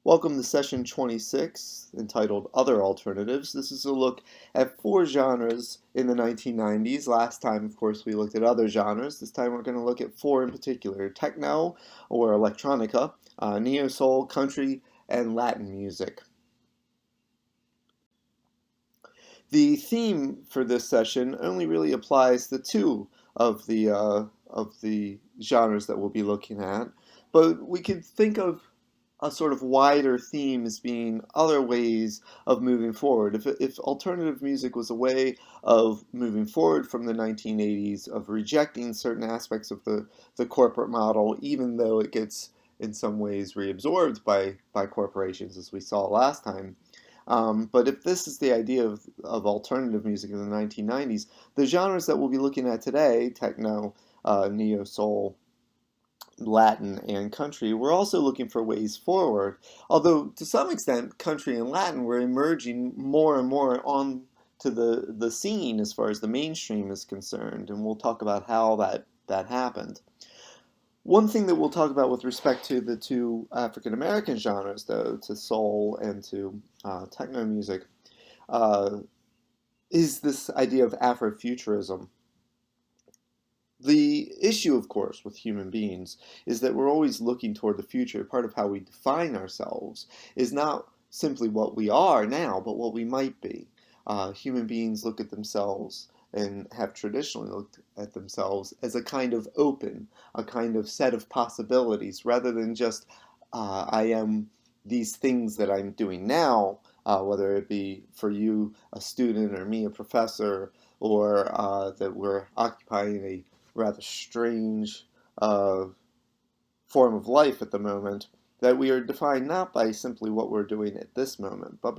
Welcome to session 26, entitled Other Alternatives. This is a look at four genres in the 1990s. Last time, of course, we looked at other genres. This time we're going to look at four in particular: techno or electronica, neo-soul, country, and Latin music. The theme for this session only really applies to two of the genres that we'll be looking at, but we could think of a sort of wider theme as being other ways of moving forward. If alternative music was a way of moving forward from the 1980s, of rejecting certain aspects of the corporate model, even though it gets in some ways reabsorbed by corporations, as we saw last time. But if this is the idea of alternative music in the 1990s, the genres that we'll be looking at today, techno, neo-soul, Latin, and country, we're also looking for ways forward. Although, to some extent, country and Latin were emerging more and more on to the scene as far as the mainstream is concerned, and we'll talk about how that happened. One thing that we'll talk about with respect to the two African American genres, though, to soul and to techno music, uh, is this idea of Afrofuturism. The issue, of course, with human beings is that we're always looking toward the future. Part of how we define ourselves is not simply what we are now, but what we might be. Human beings look at themselves and have traditionally looked at themselves as a kind of open, a kind of set of possibilities, rather than just I am these things that I'm doing now, whether it be for you, a student, or me, a professor, or that we're occupying a rather strange uh, form of life at the moment, that we are defined not by simply what we're doing at this moment, but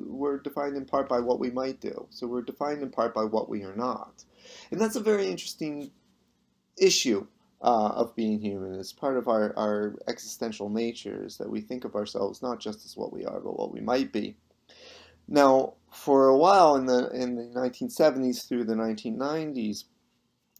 we're defined in part by what we might do. So we're defined in part by what we are not. And that's a very interesting issue of being human. It's part of our existential nature, is that we think of ourselves not just as what we are, but what we might be. Now, for a while in the 1970s through the 1990s,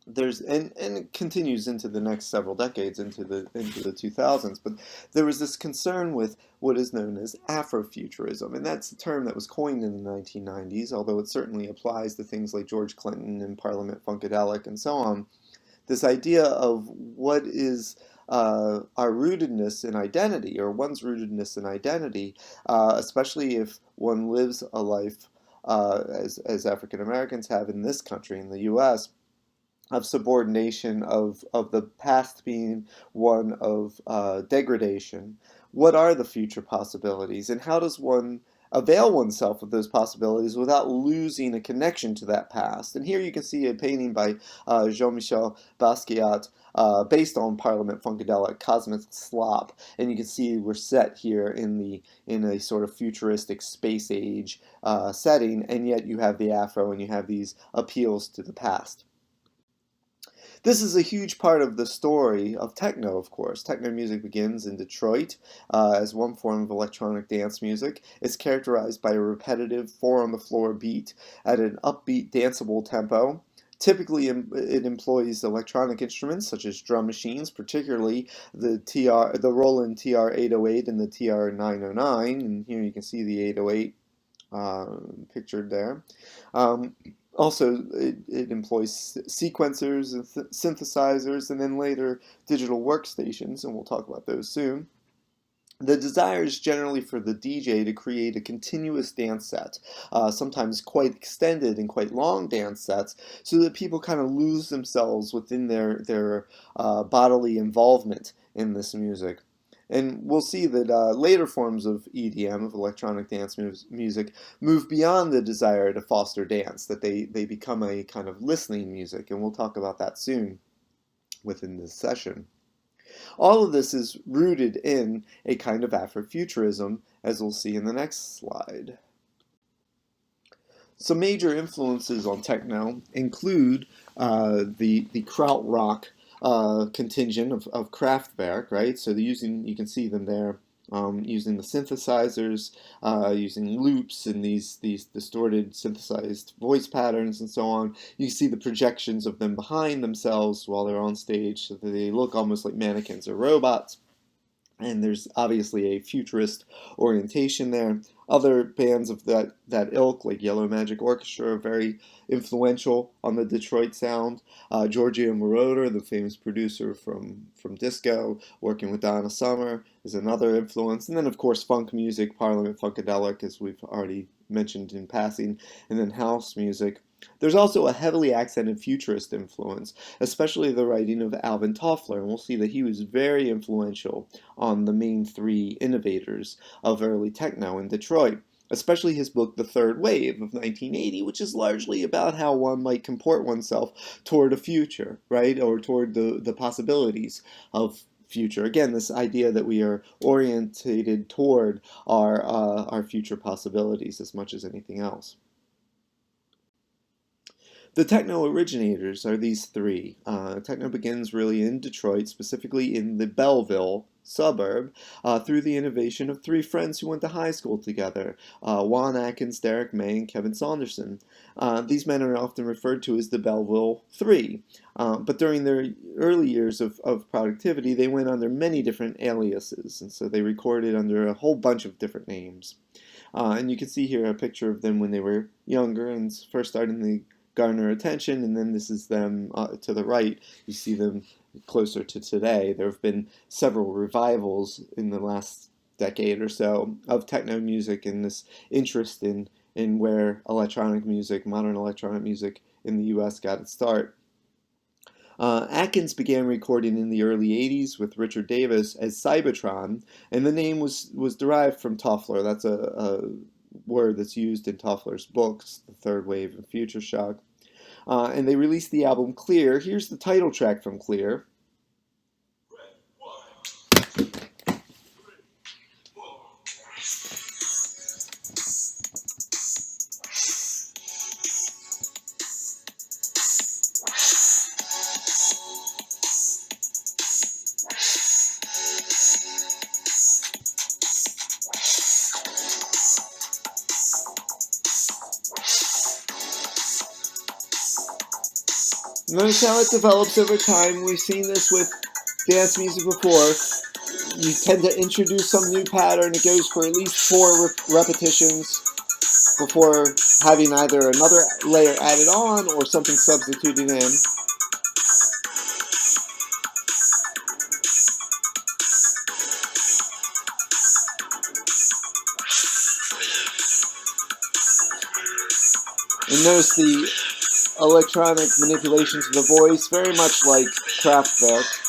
and it continues into the next several decades, into the 2000s, but there was this concern with what is known as Afrofuturism, and that's a term that was coined in the 1990s, although it certainly applies to things like George Clinton and Parliament Funkadelic and so on. This idea of what is our rootedness in identity, or one's rootedness in identity, especially if one lives a life as African Americans have in this country, in the U.S., of subordination, of the past being one of degradation. What are the future possibilities, and how does one avail oneself of those possibilities without losing a connection to that past? And here you can see a painting by Jean-Michel Basquiat, based on Parliament Funkadelic, Cosmic Slop, and you can see we're set here in a sort of futuristic space age setting, and yet you have the Afro and you have these appeals to the past. This is a huge part of the story of techno, of course. Techno music begins in Detroit as one form of electronic dance music. It's characterized by a repetitive, four-on-the-floor beat at an upbeat, danceable tempo. Typically, it employs electronic instruments such as drum machines, particularly the Roland TR-808 and the TR-909. And here you can see the 808 pictured there. Also, it employs sequencers and synthesizers, and then later digital workstations, and we'll talk about those soon. The desire is generally for the DJ to create a continuous dance set, sometimes quite extended and quite long dance sets, so that people kind of lose themselves within their bodily involvement in this music. And we'll see that later forms of EDM, of electronic dance music, move beyond the desire to foster dance, that they become a kind of listening music, and we'll talk about that soon within this session. All of this is rooted in a kind of Afrofuturism, as we'll see in the next slide. Some major influences on techno include the krautrock contingent of Kraftwerk, right? So you can see them there, using the synthesizers, using loops and these distorted synthesized voice patterns and so on. You see the projections of them behind themselves while they're on stage, so that they look almost like mannequins or robots. and there's obviously a futurist orientation there. Other bands of that ilk, like Yellow Magic Orchestra, are very influential on the Detroit sound. Giorgio Moroder, the famous producer from disco, working with Donna Summer, is another influence. And then, of course, funk music, Parliament Funkadelic, as we've already mentioned in passing, and then house music. There's also a heavily accented futurist influence, especially the writing of Alvin Toffler, and we'll see that he was very influential on the main three innovators of early techno in Detroit, especially his book The Third Wave of 1980, which is largely about how one might comport oneself toward a future, right, or toward the possibilities of future. Again, this idea that we are orientated toward our future possibilities as much as anything else. The techno originators are these three. Techno begins really in Detroit, specifically in the Belleville suburb, through the innovation of three friends who went to high school together, Juan Atkins, Derek May, and Kevin Saunderson. These men are often referred to as the Belleville Three, but during their early years of productivity, they went under many different aliases, and so they recorded under a whole bunch of different names. And you can see here a picture of them when they were younger and first starting the garner attention, and then this is them to the right. You see them closer to today. There have been several revivals in the last decade or so of techno music and this interest in where electronic music, modern electronic music in the US got its start. Atkins began recording in the early 80s with Richard Davis as Cybertron, and the name was derived from Toffler. That's a word that's used in Toffler's books, The Third Wave and Future Shock. And they released the album Clear. Here's the title track from Clear. Notice how it develops over time. We've seen this with dance music before. You tend to introduce some new pattern. It goes for at least 4 repetitions before having either another layer added on or something substituted in. And notice the electronic manipulations of the voice, very much like Kraftwerk.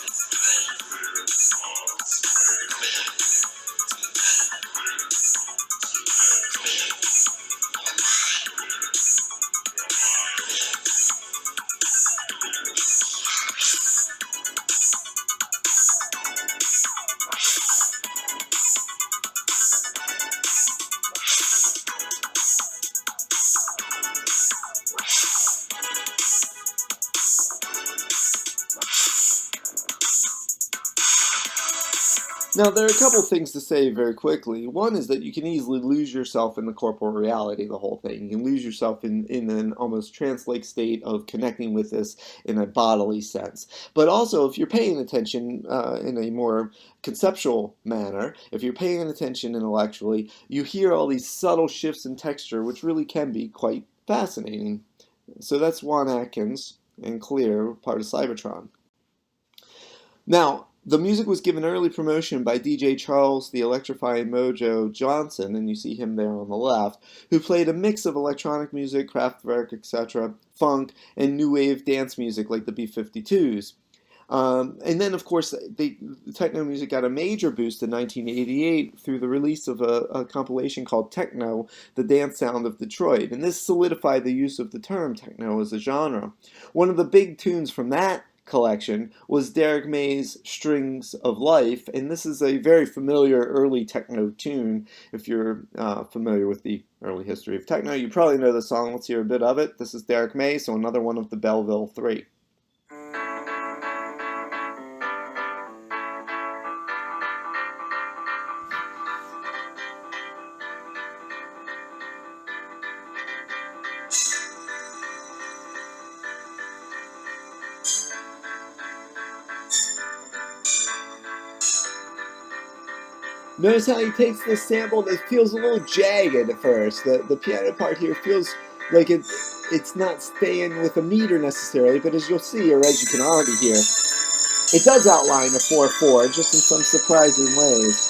Now, there are a couple things to say very quickly. One is that you can easily lose yourself in the corporal reality of the whole thing. You can lose yourself in an almost trance-like state of connecting with this in a bodily sense. But also, if you're paying attention in a more conceptual manner, if you're paying attention intellectually, you hear all these subtle shifts in texture, which really can be quite fascinating. So that's Juan Atkins and Clear, part of Cybertron. Now, the music was given early promotion by DJ Charles the Electrifying Mojo Johnson, and you see him there on the left, who played a mix of electronic music, Kraftwerk, etc., funk, and new wave dance music like the B-52s. And then, of course, the techno music got a major boost in 1988 through the release of a compilation called Techno, the Dance Sound of Detroit. And this solidified the use of the term techno as a genre. One of the big tunes from that collection was Derek May's Strings of Life, and this is a very familiar early techno tune. If you're familiar with the early history of techno, you probably know the song. Let's hear a bit of it. This is Derek May, so another one of the Belleville Three. Notice how he takes this sample that feels a little jagged at first. The piano part here feels like it's not staying with a meter necessarily, but as you'll see, or as you can already hear, it does outline a 4/4, just in some surprising ways.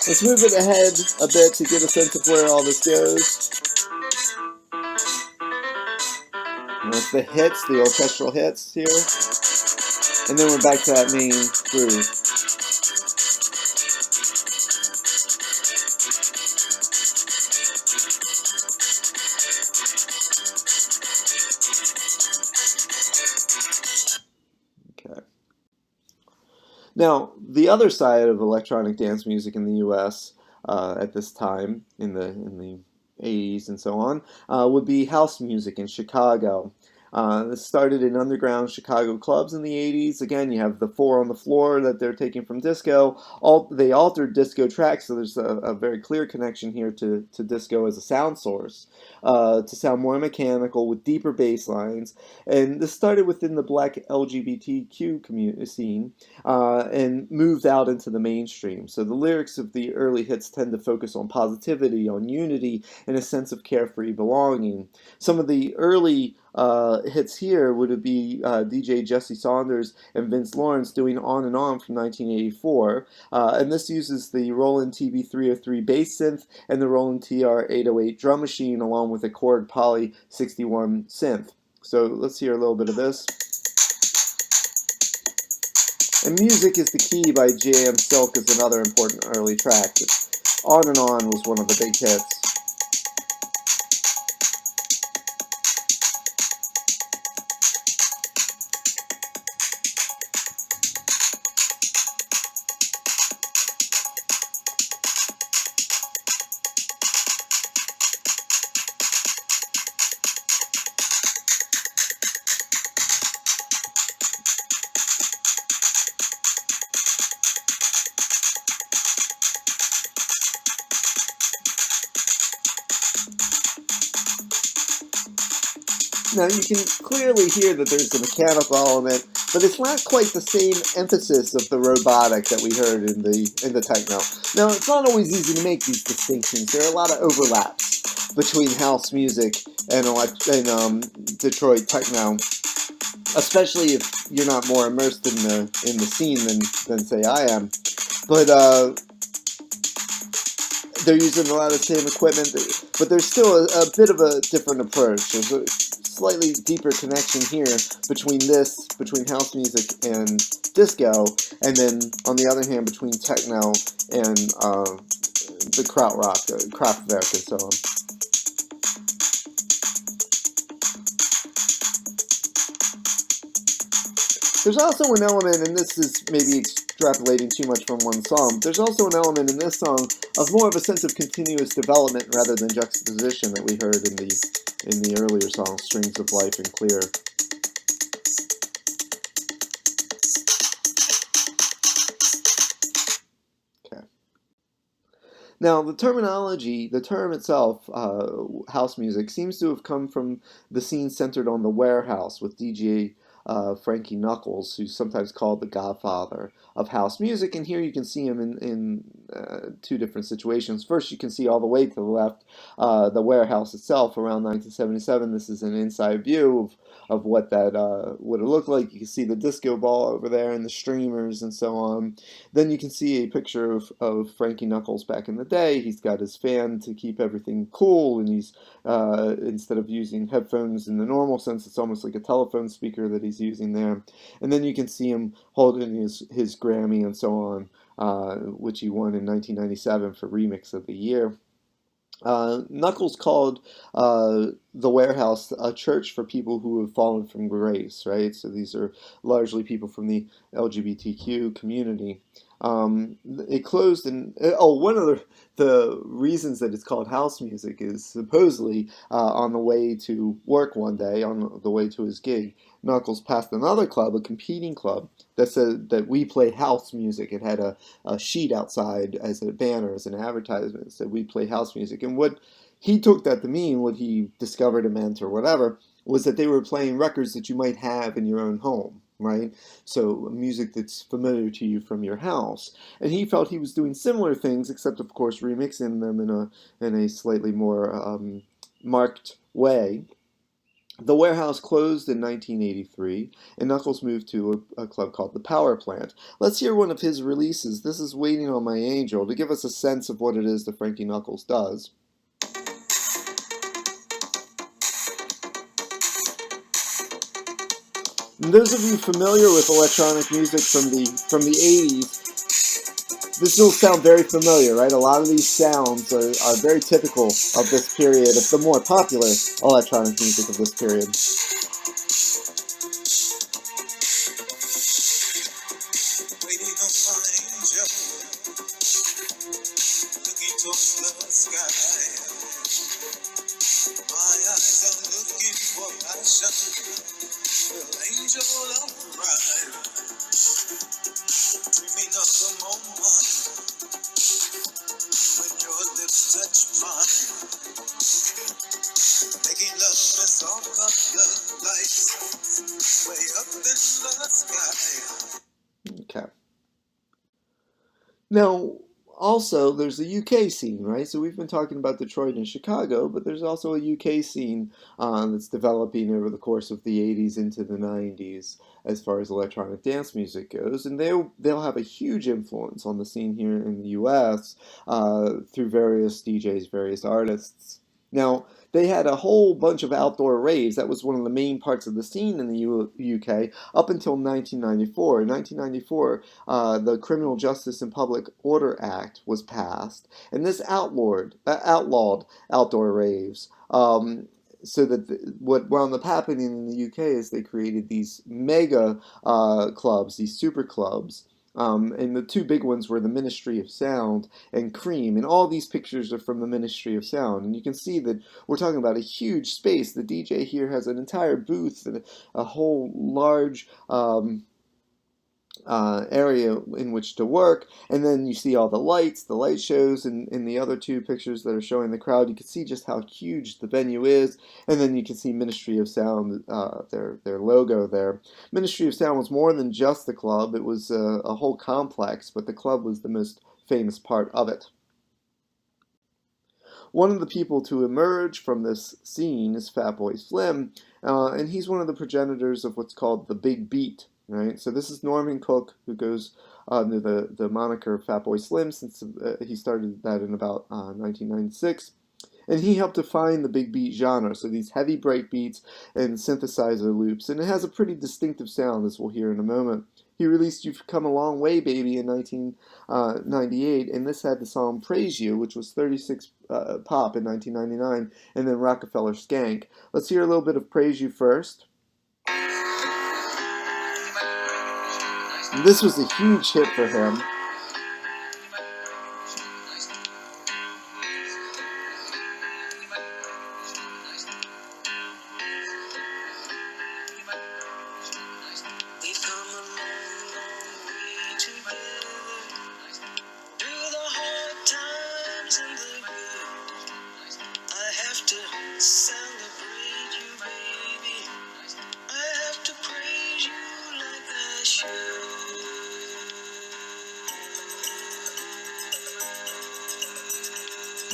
Let's move it ahead a bit to get a sense of where all this goes. That's the hits, the orchestral hits here. And then we're back to that main groove. Okay. Now, the other side of electronic dance music in the U.S. At this time, in the 80s and so on, would be house music in Chicago. This started in underground Chicago clubs in the 80s. Again, you have the four on the floor that they're taking from disco. They altered disco tracks, so there's a very clear connection here to disco as a sound source, to sound more mechanical with deeper bass lines. And this started within the black LGBTQ community scene, and moved out into the mainstream. So the lyrics of the early hits tend to focus on positivity, on unity, and a sense of carefree belonging. Some of the early hits here would be DJ Jesse Saunders and Vince Lawrence doing On and On from 1984. And this uses the Roland TB-303 bass synth and the Roland TR-808 drum machine along with a Korg Poly 61 synth. So let's hear a little bit of this. And Music is the Key by J.M. Silk is another important early track. On and On was one of the big hits. Now you can clearly hear that there's a mechanical element, but it's not quite the same emphasis of the robotic that we heard in the techno. Now it's not always easy to make these distinctions. There are a lot of overlaps between house music and Detroit techno, especially if you're not more immersed in the scene than say I am. But they're using a lot of the same equipment, but there's still a bit of a different approach. There's a slightly deeper connection here between house music and disco, and then on the other hand between techno and the krautrock, Kraftwerk, and so on. There's also an element, and this is maybe extrapolating too much from one song, there's also an element in this song of more of a sense of continuous development rather than juxtaposition that we heard in the earlier songs, Strings of Life and Clear. Okay. Now, the term itself, house music, seems to have come from the scene centered on the warehouse with DJ Frankie Knuckles, who's sometimes called the godfather of house music. And here you can see him in two different situations. First, you can see all the way to the left the warehouse itself around 1977. This is an inside view of what that would have looked like. You can see the disco ball over there and the streamers and so on. Then you can see a picture of Frankie Knuckles back in the day. He's got his fan to keep everything cool, and he's instead of using headphones in the normal sense, it's almost like a telephone speaker that he's using there. And then you can see him holding his Grammy and so on, which he won in 1997 for Remix of the Year. Knuckles called the warehouse a church for people who have fallen from grace, right? So these are largely people from the LGBTQ community. It closed in, one of the reasons that it's called house music is supposedly on the way to work one day, on the way to his gig, Knuckles passed another club, a competing club, that said that we play house music. It had a sheet outside as a banner, as an advertisement, that said we play house music. And what he took that to mean, what he discovered it meant or whatever, was that they were playing records that you might have in your own home, right? So music that's familiar to you from your house. And he felt he was doing similar things, except of course remixing them in a slightly more marked way. The warehouse closed in 1983, and Knuckles moved to a club called the Power Plant. Let's hear one of his releases. This is Waiting on My Angel, to give us a sense of what it is that Frankie Knuckles does. And those of you familiar with electronic music from the 80s, this will sound very familiar, right? A lot of these sounds are very typical of this period, of the more popular electronic music of this period. Okay. Now, also, there's a UK scene, right? So we've been talking about Detroit and Chicago, but there's also a UK scene that's developing over the course of the 80s into the 90s as far as electronic dance music goes. And they'll have a huge influence on the scene here in the US through various DJs, various artists. Now, they had a whole bunch of outdoor raves. That was one of the main parts of the scene in the UK up until 1994. In 1994, the Criminal Justice and Public Order Act was passed, and this outlawed outdoor raves. So that what wound up happening in the UK is they created these mega clubs, these super clubs. And the two big ones were the Ministry of Sound and Cream. And all these pictures are from the Ministry of Sound. And you can see that we're talking about a huge space. The DJ here has an entire booth and a whole large area in which to work, and then you see all the lights, the light shows, and in the other two pictures that are showing the crowd, you can see just how huge the venue is, and then you can see Ministry of Sound, their logo there. Ministry of Sound was more than just the club, it was a whole complex, but the club was the most famous part of it. One of the people to emerge from this scene is Fatboy Slim, and he's one of the progenitors of what's called the Big Beat. Right, so this is Norman Cook, who goes under the moniker Fatboy Slim since he started that in about 1996. And he helped define the big beat genre, so these heavy break beats and synthesizer loops, and it has a pretty distinctive sound, as we'll hear in a moment. He released You've Come a Long Way, Baby in 1998, and this had the song Praise You, which was 36 pop in 1999, and then Rockefeller Skank. Let's hear a little bit of Praise You first. And this was a huge hit for him.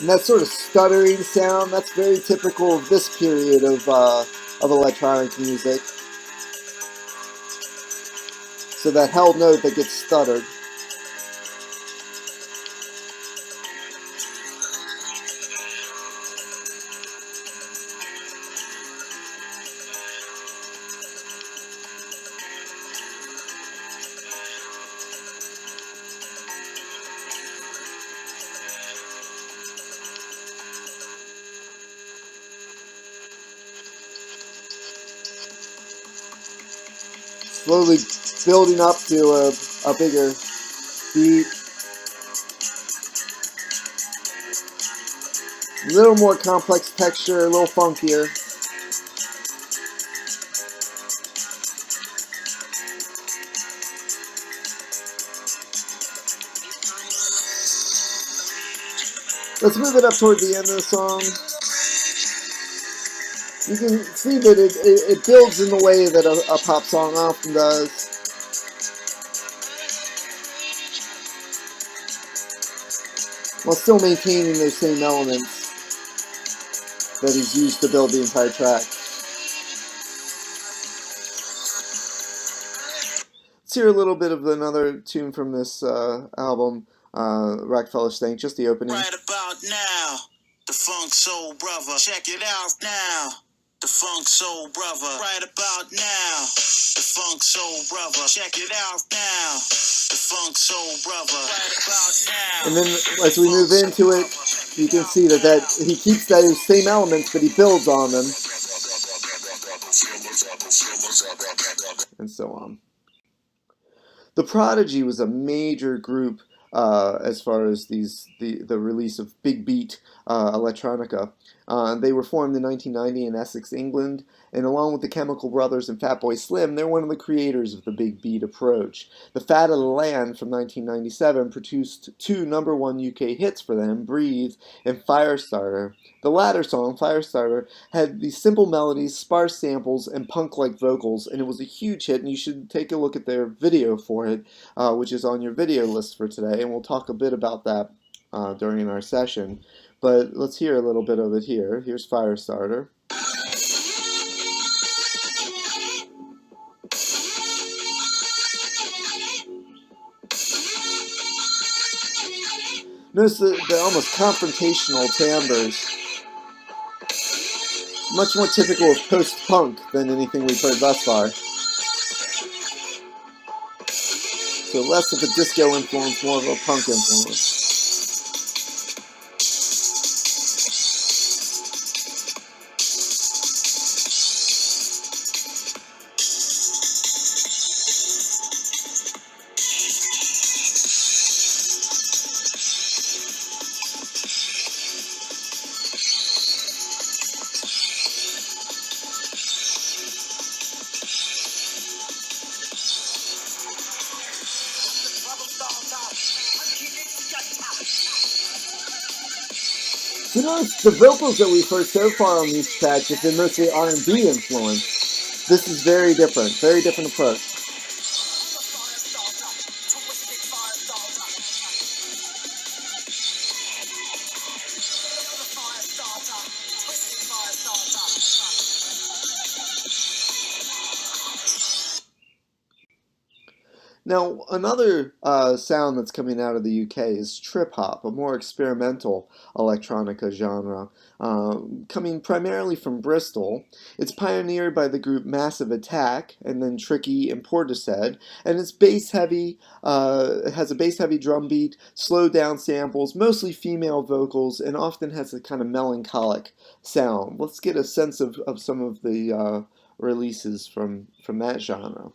And that sort of stuttering sound, that's very typical of this period of electronic music. So that held note that gets stuttered. Slowly building up to a bigger beat. A little more complex texture, a little funkier. Let's move it up toward the end of the song. You can see that it builds in the way that a pop song often does. While still maintaining those same elements that he's used to build the entire track. Let's hear a little bit of another tune from this album, Rockefeller Stank, just the opening. Right about now, the Funk Soul Brother. Check it out now, the Funk Soul Brother. Right about now, the Funk Soul Brother. Check it out now, the Funk Soul Brother. Right about now. And then as we move into it, you can see that he keeps those same elements, but he builds on them, and so on. The Prodigy was a major group as far as the release of big beat electronica. They were formed in 1990 in Essex, England, and along with the Chemical Brothers and Fatboy Slim, they're one of the creators of the big beat approach. The Fat of the Land from 1997 produced two #1 UK hits for them, Breathe and Firestarter. The latter song, Firestarter, had these simple melodies, sparse samples, and punk-like vocals, and it was a huge hit, and you should take a look at their video for it, which is on your video list for today, and we'll talk a bit about that during our session. But let's hear a little bit of it here. Here's Firestarter. Notice the almost confrontational timbres. Much more typical of post-punk than anything we've heard thus far. So less of a disco influence, more of a punk influence. You notice the vocals that we've heard so far on these tracks have been mostly R&B influence. This is very different approach. Now, another sound that's coming out of the UK is trip hop, a more experimental electronica genre, coming primarily from Bristol. It's pioneered by the group Massive Attack, and then Tricky and Portishead, and it's bass heavy. It has a bass heavy drum beat, slowed down samples, mostly female vocals, and often has a kind of melancholic sound. Let's get a sense of some of the releases from that genre.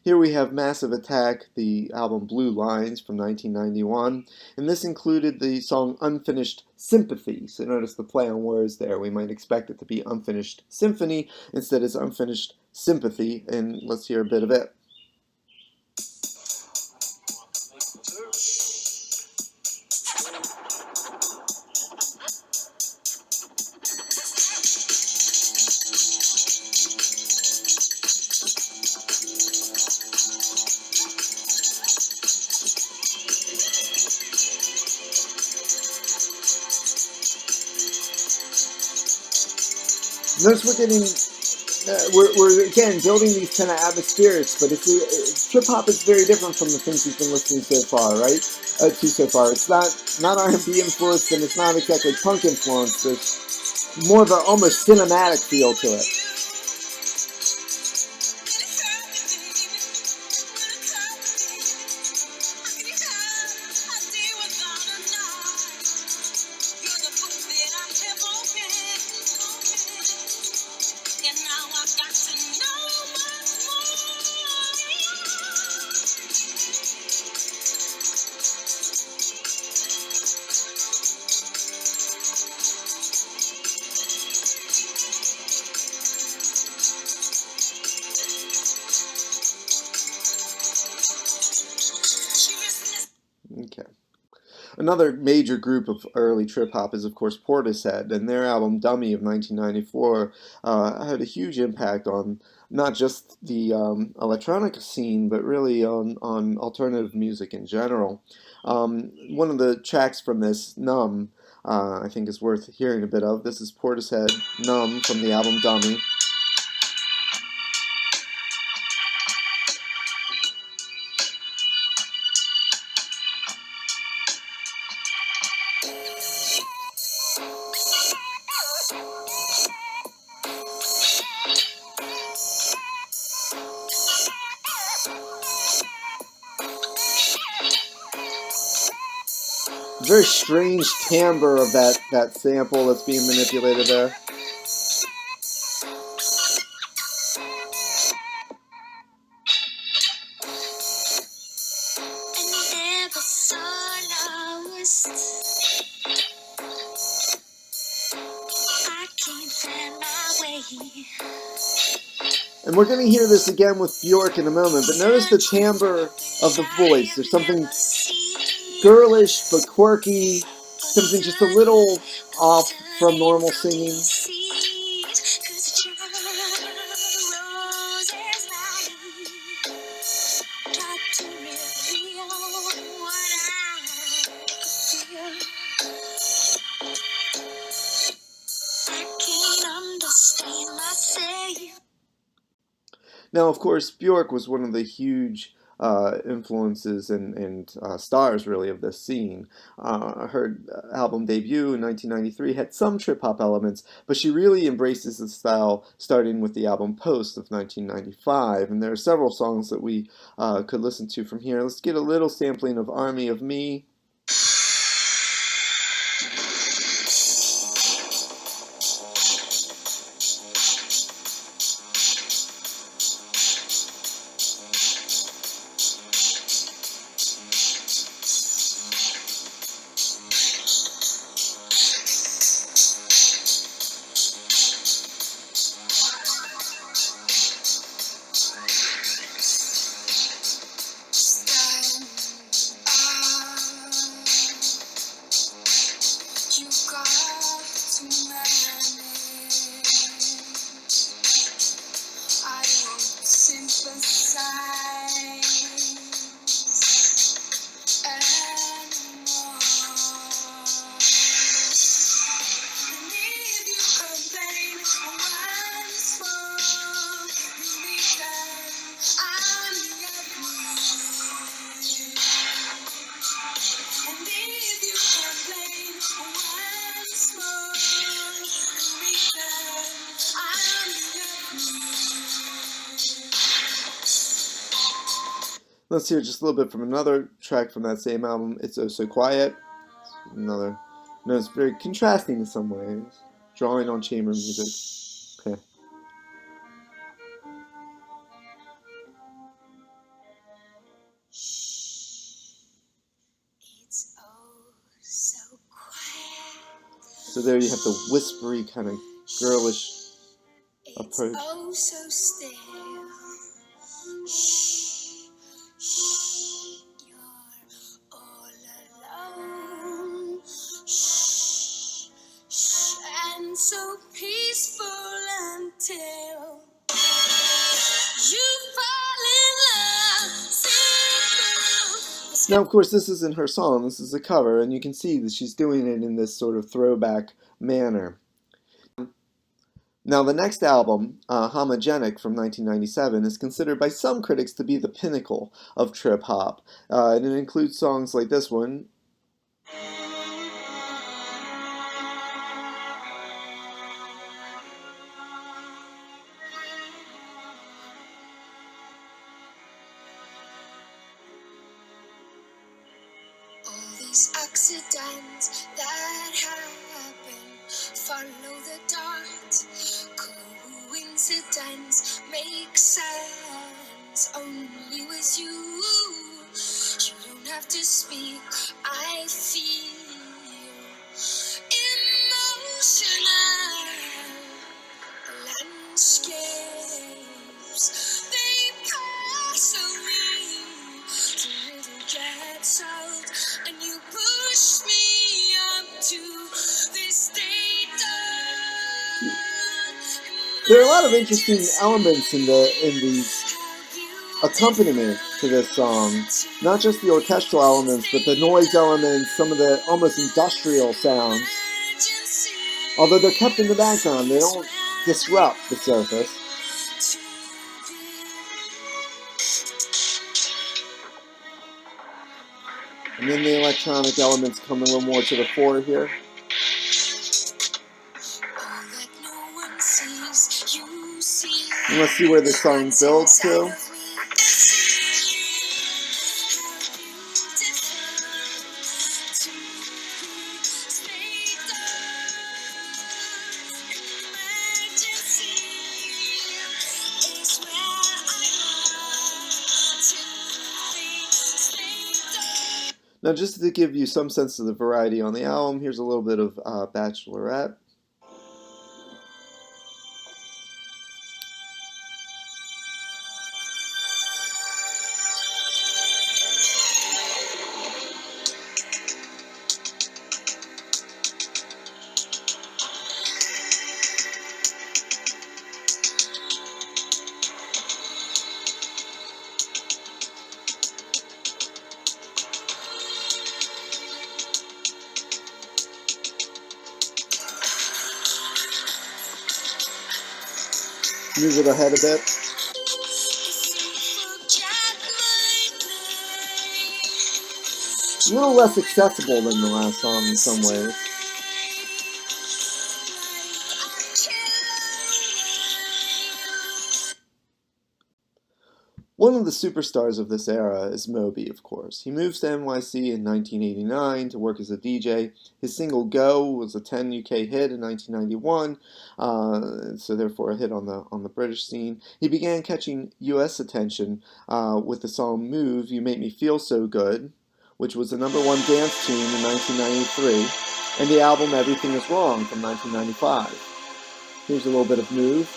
Here we have Massive Attack, the album Blue Lines from 1991, and this included the song Unfinished Sympathy. So notice the play on words there. We might expect it to be Unfinished Symphony, instead it's Unfinished Sympathy, and let's hear a bit of it. Notice we're getting, we're again building these kind of atmospherics, but trip hop is very different from the things we've been listening so far, right? So far, it's not R&B influenced, and it's not exactly punk influenced. There's more of an almost cinematic feel to it. Another major group of early trip-hop is, of course, Portishead, and their album Dummy of 1994 had a huge impact on not just the electronic scene, but really on alternative music in general. One of the tracks from this, Numb, I think is worth hearing a bit of. This is Portishead, Numb, from the album Dummy. Very strange timbre of that sample that's being manipulated there. And we're going to hear this again with Bjork in a moment, but notice the timbre of the voice. There's something girlish but quirky, something just a little off from normal singing. Now, of course, Bjork was one of the huge influences and stars, really, of this scene. Her album debut in 1993 had some trip-hop elements, but she really embraces the style starting with the album Post of 1995, and there are several songs that we could listen to from here. Let's get a little sampling of Army of Me. Let's hear just a little bit from another track from that same album, It's Oh So Quiet. Another, no, it's very contrasting in some ways, drawing on chamber music. Okay. It's oh so quiet. So there you have the whispery, kind of girlish approach. It's oh so still. Shh. You're all alone. Shh. And so peaceful until you fall in love. Simple. Now, of course, this isn't her song. This is a cover, and you can see that she's doing it in this sort of throwback manner. Now, the next album, Homogenic from 1997, is considered by some critics to be the pinnacle of trip-hop, and it includes songs like this one. All these accidents that happen, follow the dot. Coincidence makes sense only with you. You don't have to speak. I feel emotional landscapes. They pass away till it gets out, and you push There are a lot of interesting elements in the accompaniment to this song. Not just the orchestral elements, but the noise elements, some of the almost industrial sounds. Although they're kept in the background, they don't disrupt the surface. And then the electronic elements come a little more to the fore here. And let's see where the song builds to. Now, just to give you some sense of the variety on the album, here's a little bit of Bachelorette. Move it ahead a bit. A little less accessible than the last song in some ways. One of the superstars of this era is Moby, of course. He moves to NYC in 1989 to work as a DJ. His single Go was a 10 UK hit in 1991, so therefore a hit on the British scene. He began catching US attention with the song Move, You Make Me Feel So Good, which was the #1 dance tune in 1993, and the album Everything Is Wrong from 1995. Here's a little bit of Move.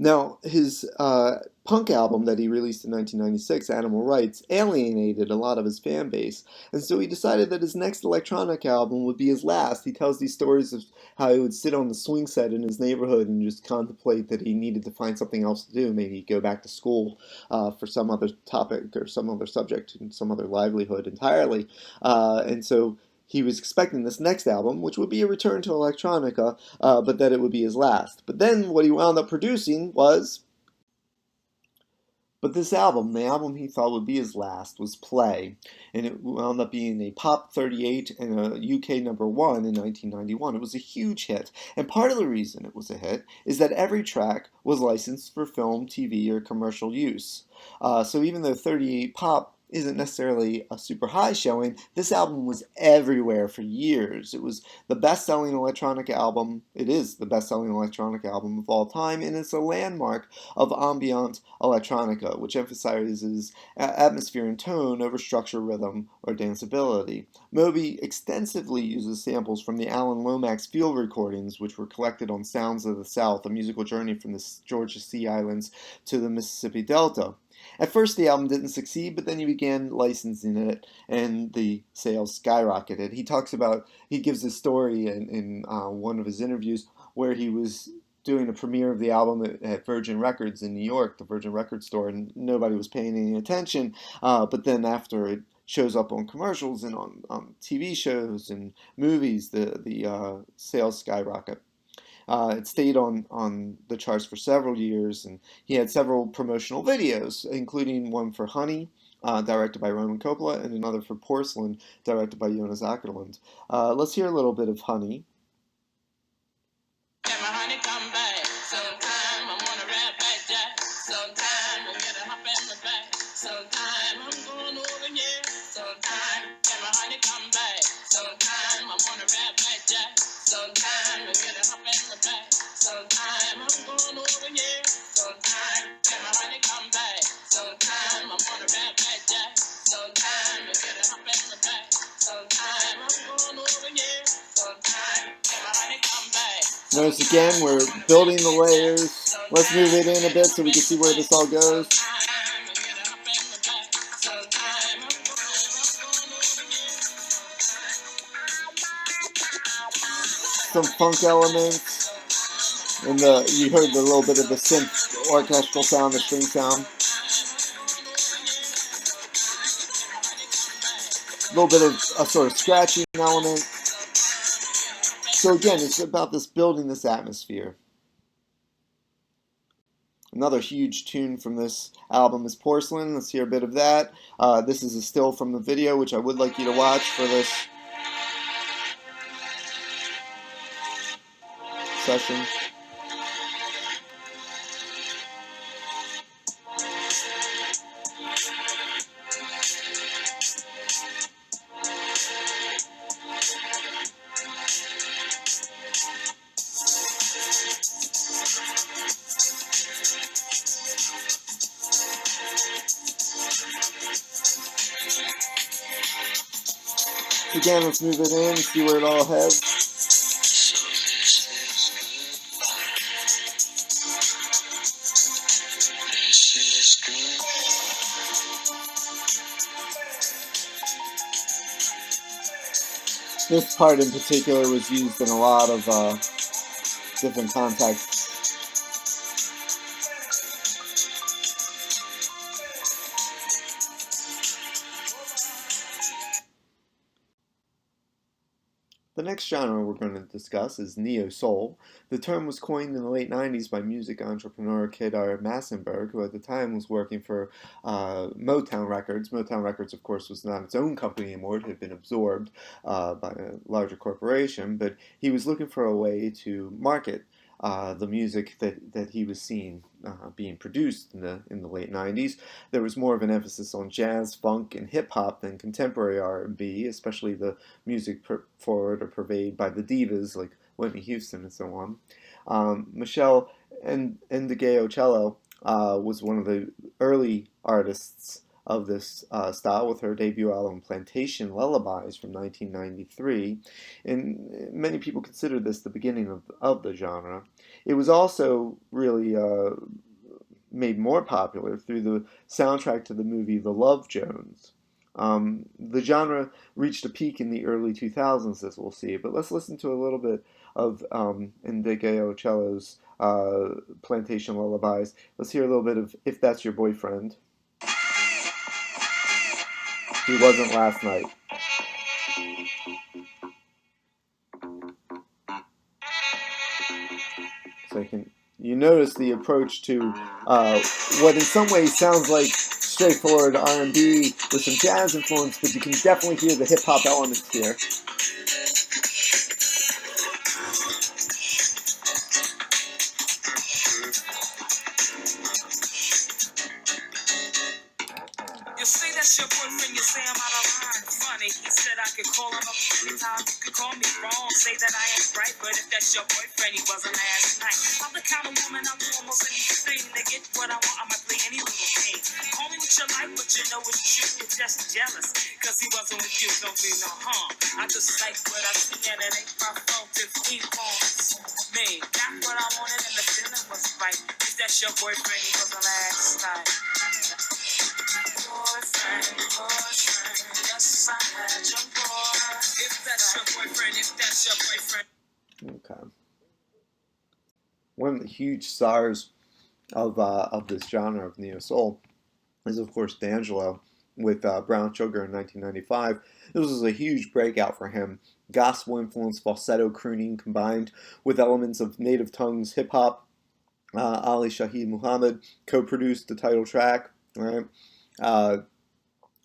Now, his punk album that he released in 1996, Animal Rights, alienated a lot of his fan base, and so he decided that his next electronic album would be his last. He tells these stories of how he would sit on the swing set in his neighborhood and just contemplate that he needed to find something else to do, maybe go back to school for some other topic or some other subject and some other livelihood entirely. And so he was expecting this next album, which would be a return to electronica, but that it would be his last. But then what he wound up producing was... But this album, the album he thought would be his last, was Play, and it wound up being a Pop 38 and a UK #1 in 1991. It was a huge hit, and part of the reason it was a hit is that every track was licensed for film, TV, or commercial use. So even though 38 Pop isn't necessarily a super high showing, this album was everywhere for years. It was the best-selling electronic album. It is the best-selling electronic album of all time, and it's a landmark of ambient electronica, which emphasizes atmosphere and tone over structure, rhythm, or danceability. Moby extensively uses samples from the Alan Lomax field recordings, which were collected on Sounds of the South, a musical journey from the Georgia Sea Islands to the Mississippi Delta. At first, the album didn't succeed, but then he began licensing it, and the sales skyrocketed. He gives a story in one of his interviews where he was doing a premiere of the album at Virgin Records in New York, the Virgin Record store, and nobody was paying any attention. But then after it shows up on commercials and on TV shows and movies, the sales skyrocket. It stayed on the charts for several years, and he had several promotional videos, including one for Honey, directed by Roman Coppola, and another for Porcelain, directed by Jonas Åkerlund. Let's hear a little bit of Honey. money come back. Sometime I wanna rap like that. Sometime I get it up in the back. Sometime I'm going over here. Sometime get my money come back. Sometime I wanna rap like that. Sometime I get it up in the back. Sometime I'm going over here. Sometime get my money come back. Notice again, we're building the layers. Let's move it in a bit so we can see where this all goes. Some funk elements. And you heard the little bit of the synth orchestral sound, the string sound. A little bit of a sort of scratching element. So again, it's about this building this atmosphere. Another huge tune from this album is Porcelain. Let's hear a bit of that. This is a still from the video, which I would like you to watch for this session. Again, let's move it in, see where it all heads. This part in particular was used in a lot of different contexts. The next genre we're going to discuss is neo-soul. The term was coined in the late 90s by music entrepreneur Kedar Massenberg, who at the time was working for Motown Records. Motown Records, of course, was not its own company anymore. It had been absorbed by a larger corporation, but he was looking for a way to market the music that he was seeing being produced in the late 90s. There was more of an emphasis on jazz, funk, and hip-hop than contemporary R&B, especially the music put forward or purveyed by the divas like Whitney Houston and so on. Michelle Ndegeocello was one of the early artists of this style with her debut album Plantation Lullabies from 1993, and many people consider this the beginning of the genre. It was also really made more popular through the soundtrack to the movie The Love Jones. The genre reached a peak in the early 2000s, as we'll see, but let's listen to a little bit of Ndegeocello's Plantation Lullabies. Let's hear a little bit of If That's Your Boyfriend. He wasn't last night. So you notice the approach to what in some ways sounds like straightforward R&B with some jazz influence, but you can definitely hear the hip-hop elements here. You say that's your boyfriend, you say I'm out of line. Funny, he said I could call him up anytime. You could call me wrong, say that I ain't right, but if that's your boyfriend, he wasn't last night. I'm the kind of woman I'll do almost anything to get what I want. I might play any little game. Call me what you like, but you know it's true. You're just jealous, cause he wasn't with you. Don't mean no harm. I just like what I see, and it ain't my fault if he wants me. Got what I wanted, and the feeling was right. If that's your boyfriend, he wasn't last night. Okay. One of the huge stars of this genre of neo soul is of course D'Angelo with Brown Sugar in 1995. This was a huge breakout for him. Gospel influenced falsetto crooning combined with elements of native tongues hip hop. Ali Shaheed Muhammad co-produced the title track. Right.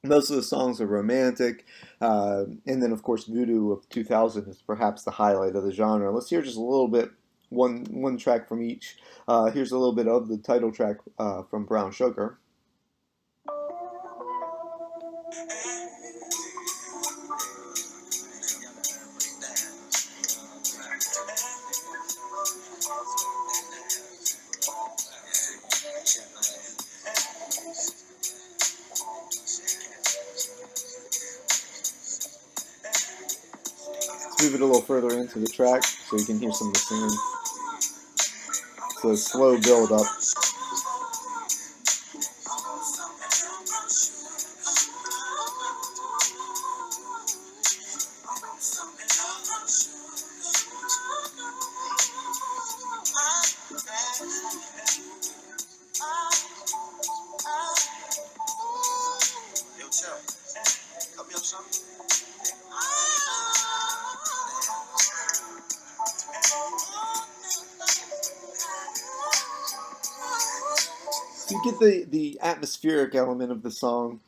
Most of the songs are romantic, and then of course Voodoo of 2000 is perhaps the highlight of the genre. Let's hear just a little bit, one track from each. Here's a little bit of the title track from Brown Sugar. move it a little further into the track so you can hear some of the singing. It's a slow build up. You get the atmospheric element of the song.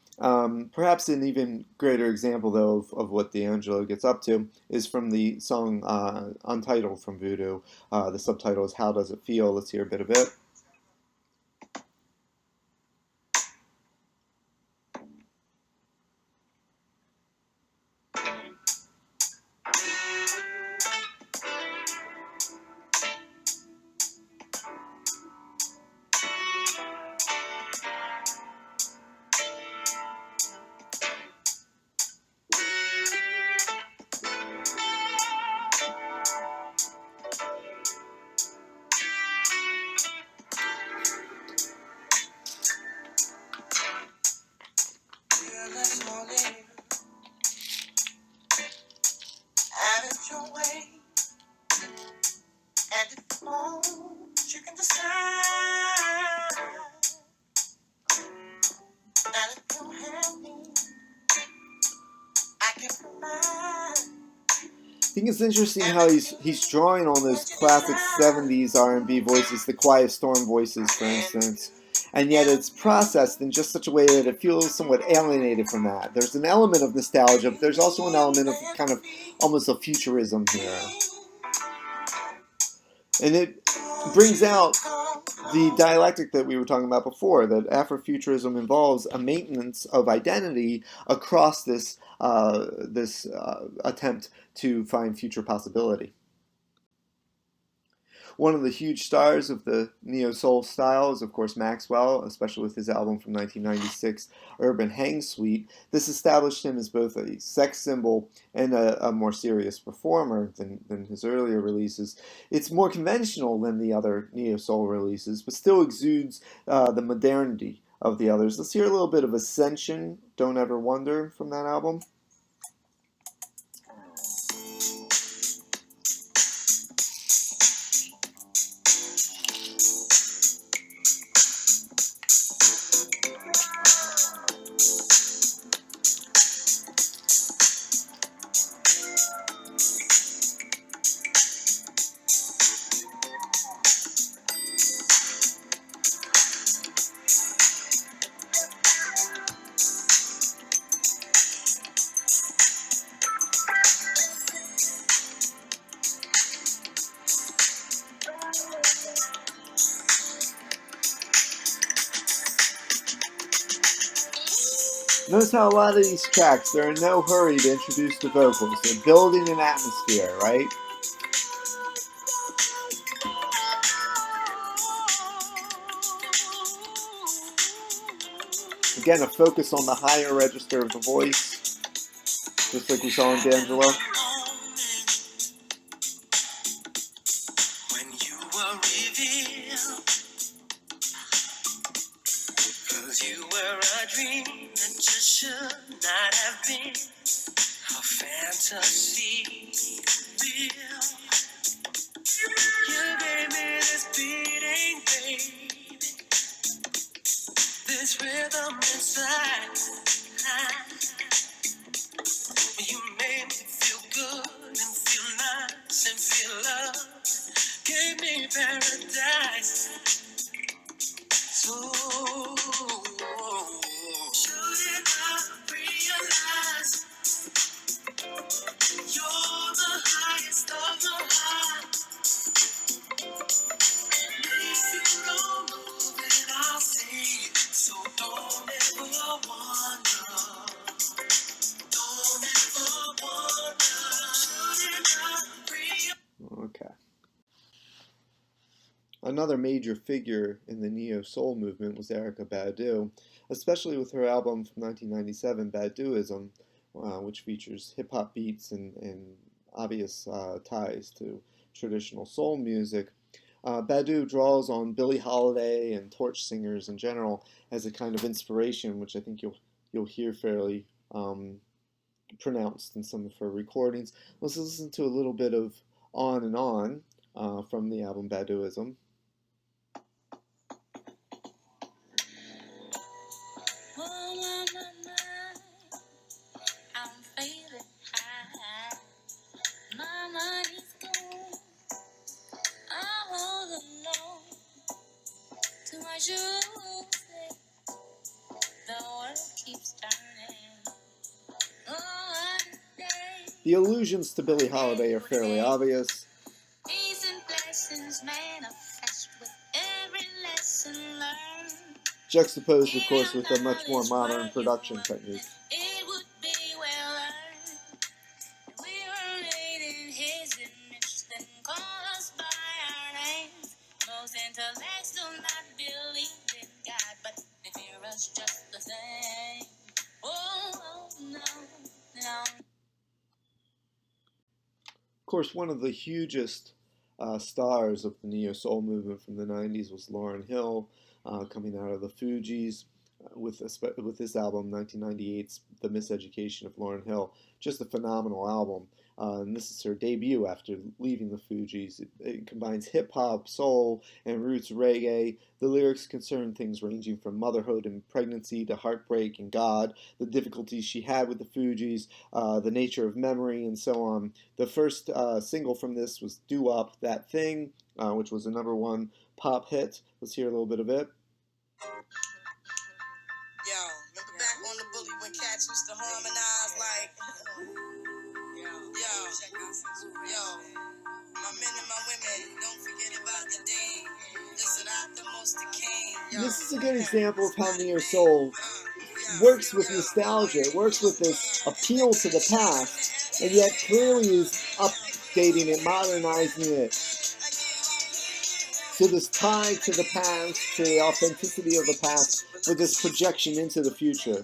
Perhaps an even greater example, though, of what D'Angelo gets up to is from the song Untitled from Voodoo. The subtitle is How Does It Feel? Let's hear a bit of it. I think it's interesting how he's drawing on those classic 70s R&B voices, the Quiet Storm voices, for instance, and yet it's processed in just such a way that it feels somewhat alienated from that. There's an element of nostalgia, but there's also an element of kind of almost a futurism here. And it brings out the dialectic that we were talking about before, that Afrofuturism involves a maintenance of identity across this attempt to find future possibility. One of the huge stars of the neo-soul style is, of course, Maxwell, especially with his album from 1996, Urban Hang Suite. This established him as both a sex symbol and a more serious performer than his earlier releases. It's more conventional than the other neo-soul releases, but still exudes the modernity of the others. Let's hear a little bit of Ascension, Don't Ever Wonder, from that album. Notice how a lot of these tracks, they're in no hurry to introduce the vocals. They're building an atmosphere, right? Again, a focus on the higher register of the voice, just like we saw in D'Angelo. This rhythm inside, you made me feel good and feel nice and feel love. Gave me paradise. So shouldn't I realize you're the highest of the high? If you don't move it, I'll see. So don't ever wonder. Don't ever wonder. Shouldn't I realize? Okay. Another major figure in the neo-soul movement was Erykah Badu, especially with her album from 1997, Baduism, which features hip-hop beats and obvious ties to traditional soul music. Badu draws on Billie Holiday and torch singers in general as a kind of inspiration, which I think you'll hear fairly pronounced in some of her recordings. Let's listen to a little bit of On and On from the album Baduism. The allusions to Billie Holiday are fairly obvious. Juxtaposed, of course, with a much more modern production technique. Of course, one of the hugest stars of the neo-soul movement from the 90s was Lauryn Hill, coming out of the Fugees with this album, 1998's The Miseducation of Lauryn Hill. Just a phenomenal album. And this is her debut after leaving the Fugees. It combines hip-hop, soul, and roots reggae. The lyrics concern things ranging from motherhood and pregnancy to heartbreak and God, the difficulties she had with the Fugees, the nature of memory, and so on. The first single from this was Do Up That Thing, which was a #1 pop hit. Let's hear a little bit of it. Yo, remember back on the Bully when cats used to harmonize like, yo, my men and my women, don't forget about the day. Listen out the most the king. This is a good example of how neo soul works with nostalgia. It works with this appeal to the past, and yet clearly is updating it, modernizing it. So this tie to the past, to the authenticity of the past, with this projection into the future.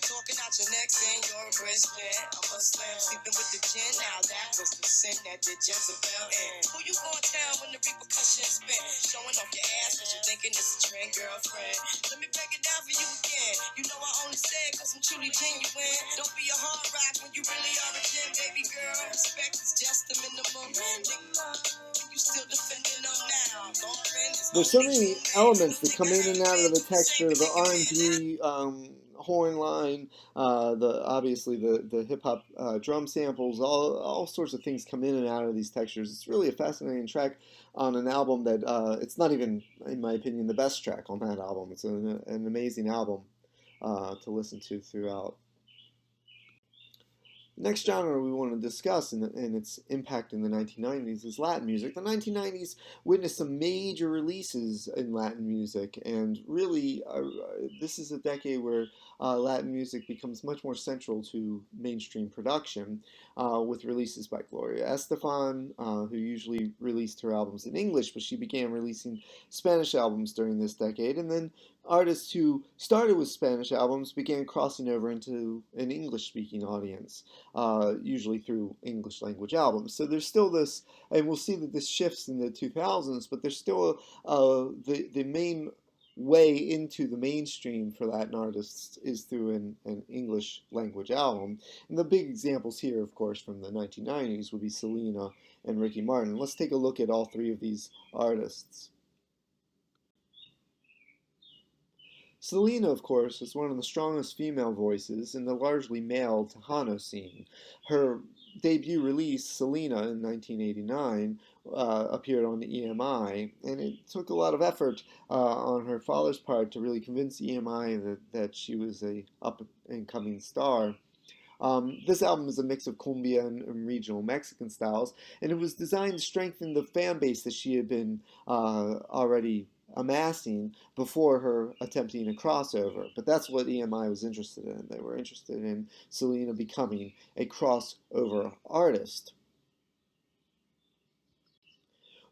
Talking out your neck saying you're a Christian. I'm a slam sleeping with the gin. Now that was the sin that did Jezebel in. Who you gonna tell when the repercussions spin? Showing off your ass cause you're thinking it's a trend, girlfriend. Let me break it down for you again. You know I only say it cause I'm truly genuine. Don't be a hard rock when you really are a gem, baby girl. Respect is just the minimum. You still defending them now. There's so many elements that come in and out of the texture, the R&B horn line, obviously the hip hop drum samples, all sorts of things come in and out of these textures. It's really a fascinating track on an album that it's not even, in my opinion, the best track on that album. It's an amazing album to listen to throughout. The next genre we want to discuss and its impact in the 1990s is Latin music. The 1990s witnessed some major releases in Latin music, and really this is a decade where Latin music becomes much more central to mainstream production, with releases by Gloria Estefan, who usually released her albums in English, but she began releasing Spanish albums during this decade, and then artists who started with Spanish albums began crossing over into an English-speaking audience, usually through English language albums. So there's still this, and we'll see that this shifts in the 2000s, but there's still the main way into the mainstream for Latin artists is through an English language album. And the big examples here, of course, from the 1990s would be Selena and Ricky Martin. Let's take a look at all three of these artists. Selena, of course, is one of the strongest female voices in the largely male Tejano scene. Her debut release, Selena, in 1989, appeared on EMI, and it took a lot of effort on her father's part to really convince EMI that she was a up-and-coming star. This album is a mix of cumbia and regional Mexican styles, and it was designed to strengthen the fan base that she had been already amassing before her attempting a crossover. But that's what EMI was interested in. They were interested in Selena becoming a crossover artist.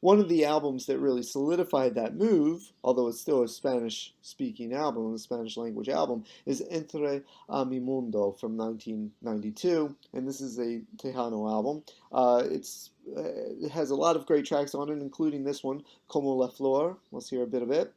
One of the albums that really solidified that move, although it's still a Spanish-speaking album, a Spanish-language album, is Entre a mi mundo from 1992, and this is a Tejano album. It has a lot of great tracks on it, including this one, Como la Flor. Let's hear a bit of it.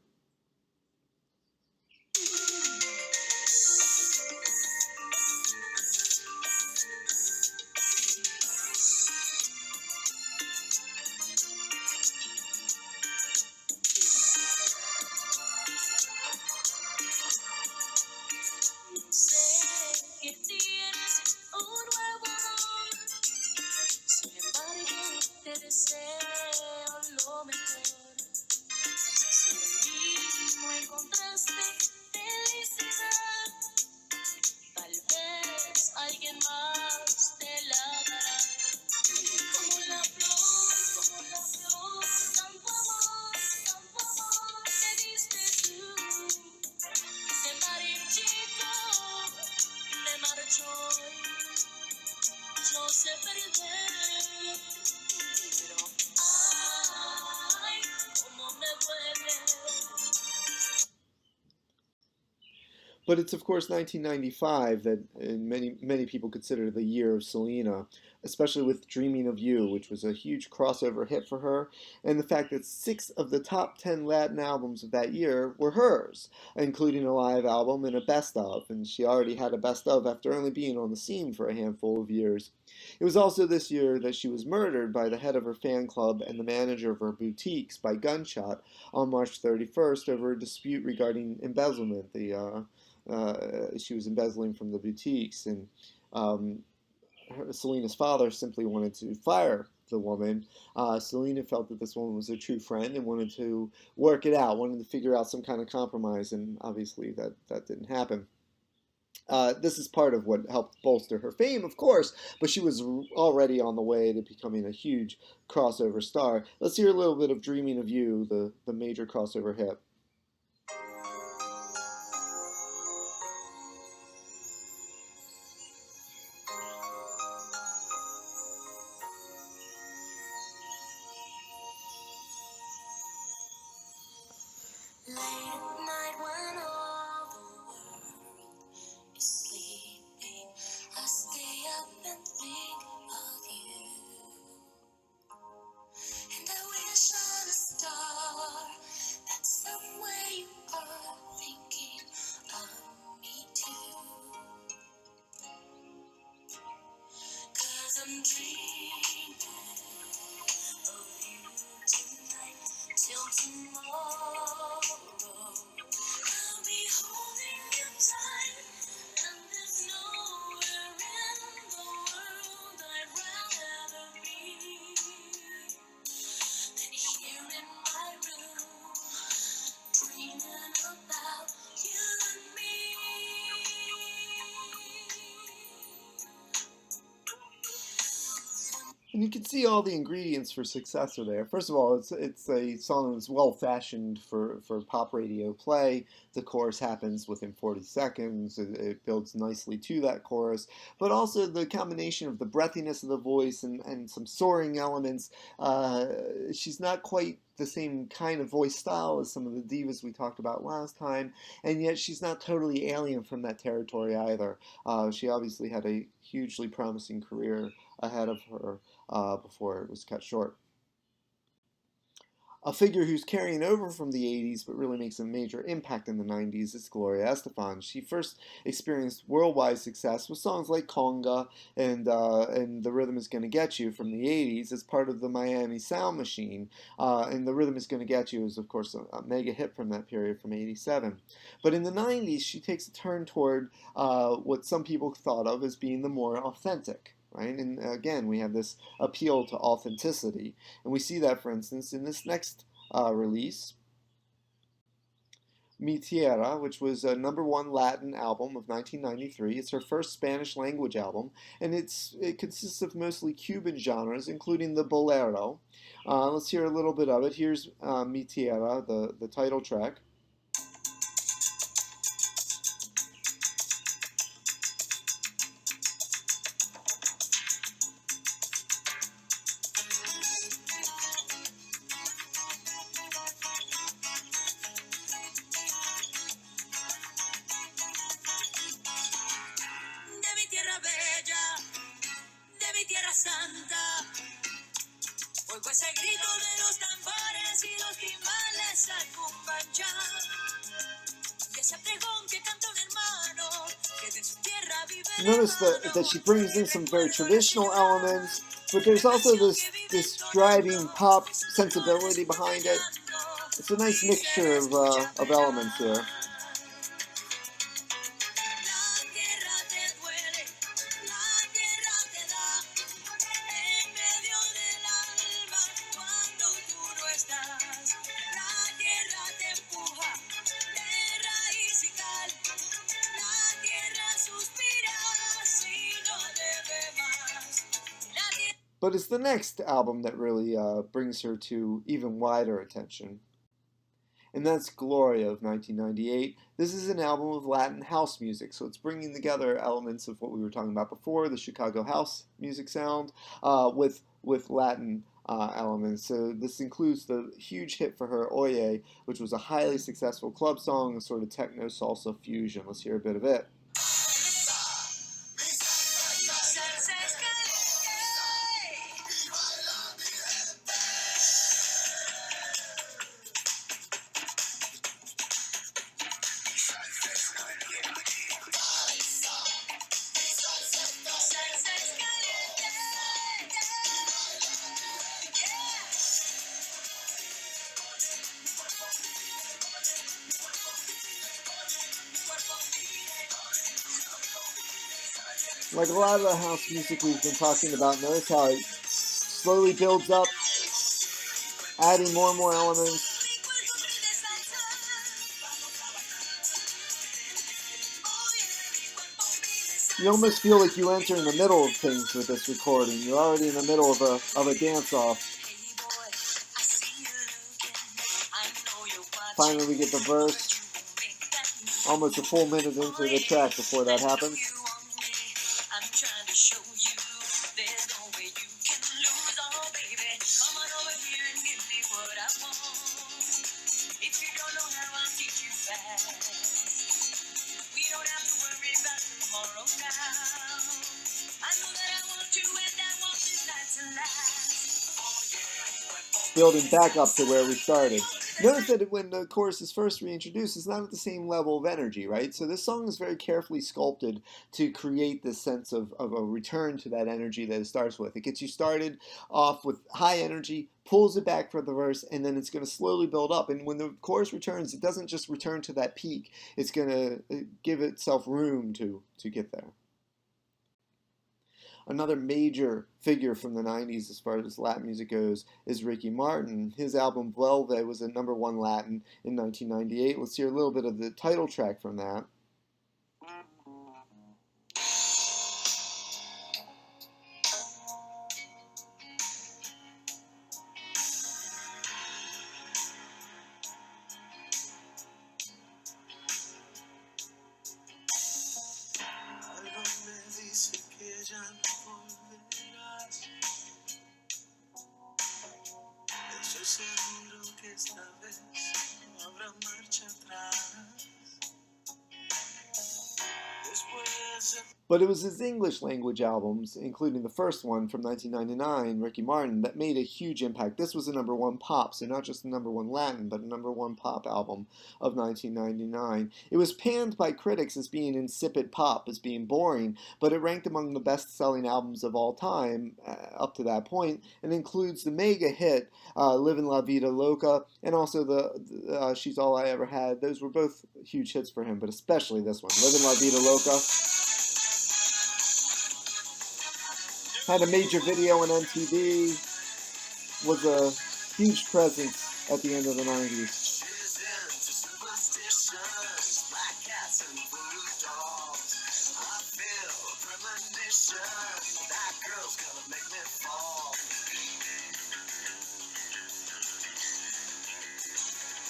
But it's of course 1995 that many people consider the year of Selena, especially with Dreaming of You, which was a huge crossover hit for her, and the fact that 6 of the top 10 Latin albums of that year were hers, including a live album and a best of, and she already had a best of after only being on the scene for a handful of years. It was also this year that she was murdered by the head of her fan club and the manager of her boutiques by gunshot on March 31st over a dispute regarding embezzlement. She was embezzling from the boutiques, and Selena's father simply wanted to fire the woman. Selena felt that this woman was a true friend and wanted to work it out, wanted to figure out some kind of compromise, and obviously that didn't happen. This is part of what helped bolster her fame, of course, but she was already on the way to becoming a huge crossover star. Let's hear a little bit of Dreaming of You, the major crossover hit. Late at night when all the world is sleeping, I stay up and think of you. And I wish on a star that somewhere you are thinking of me too. 'Cause I'm dreaming of you tonight till tomorrow. I'll be holding you tight, and there's nowhere in the world I'd rather be than here in my room, dreaming about you and me. And you can see all the ingredients for success are there. First of all, it's a song that's well fashioned for pop radio play. The chorus happens within 40 seconds. It builds nicely to that chorus. But also the combination of the breathiness of the voice and some soaring elements. She's not quite the same kind of voice style as some of the divas we talked about last time, and yet she's not totally alien from that territory either. She obviously had a hugely promising career ahead of her before it was cut short. A figure who's carrying over from the 80s but really makes a major impact in the 90s is Gloria Estefan. She first experienced worldwide success with songs like Conga and The Rhythm Is Gonna Get You from the 80s as part of the Miami Sound Machine. And The Rhythm Is Gonna Get You is, of course, a mega hit from that period from 87. But in the 90s, she takes a turn toward what some people thought of as being the more authentic. Right? And again, we have this appeal to authenticity. And we see that, for instance, in this next release, Mi Tierra, which was a #1 Latin album of 1993. It's her first Spanish language album, and it consists of mostly Cuban genres, including the bolero. Let's hear a little bit of it. Here's Mi Tierra, the title track. De mi tierra bella, de mi tierra santa, oigo ese grito de los tambores y los timbales acompañan. Y ese pregón que canta un hermano, que de su tierra vive el Notice that she brings in some very traditional elements, but there's also this driving pop sensibility behind it. It's a nice mixture of elements here. But it's the next album that really brings her to even wider attention. And that's Gloria of 1998. This is an album of Latin house music, so it's bringing together elements of what we were talking about before, the Chicago house music sound, with Latin elements. So this includes the huge hit for her, Oye, which was a highly successful club song, a sort of techno salsa fusion. Let's hear a bit of it. Like a lot of the house music we've been talking about, notice how it slowly builds up, adding more and more elements. You almost feel like you enter in the middle of things with this recording. You're already in the middle of a dance-off. Finally we get the verse. Almost a full minute into the track before that happens. Building back up to where we started. Notice that when the chorus is first reintroduced, it's not at the same level of energy, right? So this song is very carefully sculpted to create this sense of a return to that energy that it starts with. It gets you started off with high energy, pulls it back for the verse, and then it's going to slowly build up. And when the chorus returns, it doesn't just return to that peak. It's going to give itself room to get there. Another major figure from the 90s as far as Latin music goes is Ricky Martin. His album Vuelve was a #1 Latin in 1998. Let's hear a little bit of the title track from that. But it was his English language albums, including the first one from 1999, Ricky Martin, that made a huge impact. This was a #1 pop, so not just a #1 Latin, but a #1 pop album of 1999. It was panned by critics as being insipid pop, as being boring, but it ranked among the best-selling albums of all time up to that point, and includes the mega hit Livin' La Vida Loca, and also the She's All I Ever Had. Those were both huge hits for him, but especially this one, Livin' La Vida Loca. Had a major video on MTV, was a huge presence at the end of the 90s.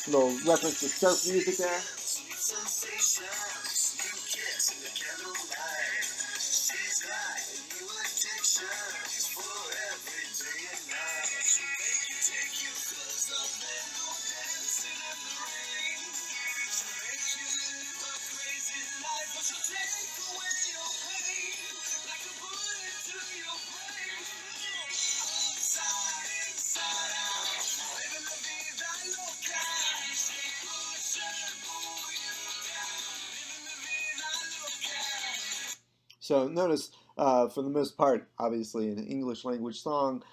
Little reference to surf music there. So notice, for the most part, obviously an English language song,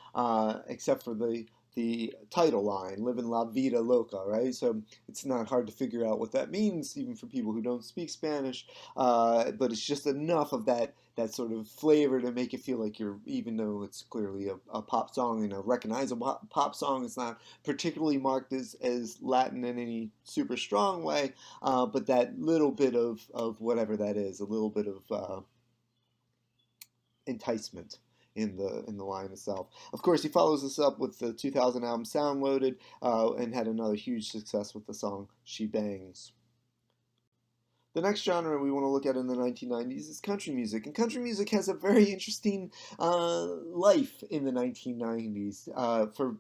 except for the title line, "Living La Vida Loca," right? So it's not hard to figure out what that means, even for people who don't speak Spanish. But it's just enough of that sort of flavor to make it feel like you're, even though it's clearly a pop song and a recognizable pop song, it's not particularly marked as Latin in any super strong way. But that little bit of whatever that is, a little bit of enticement in the line itself. Of course, he follows this up with the 2000 album Sound Loaded, and had another huge success with the song She Bangs. The next genre we want to look at in the 1990s is country music. And country music has a very interesting life in the 1990s. For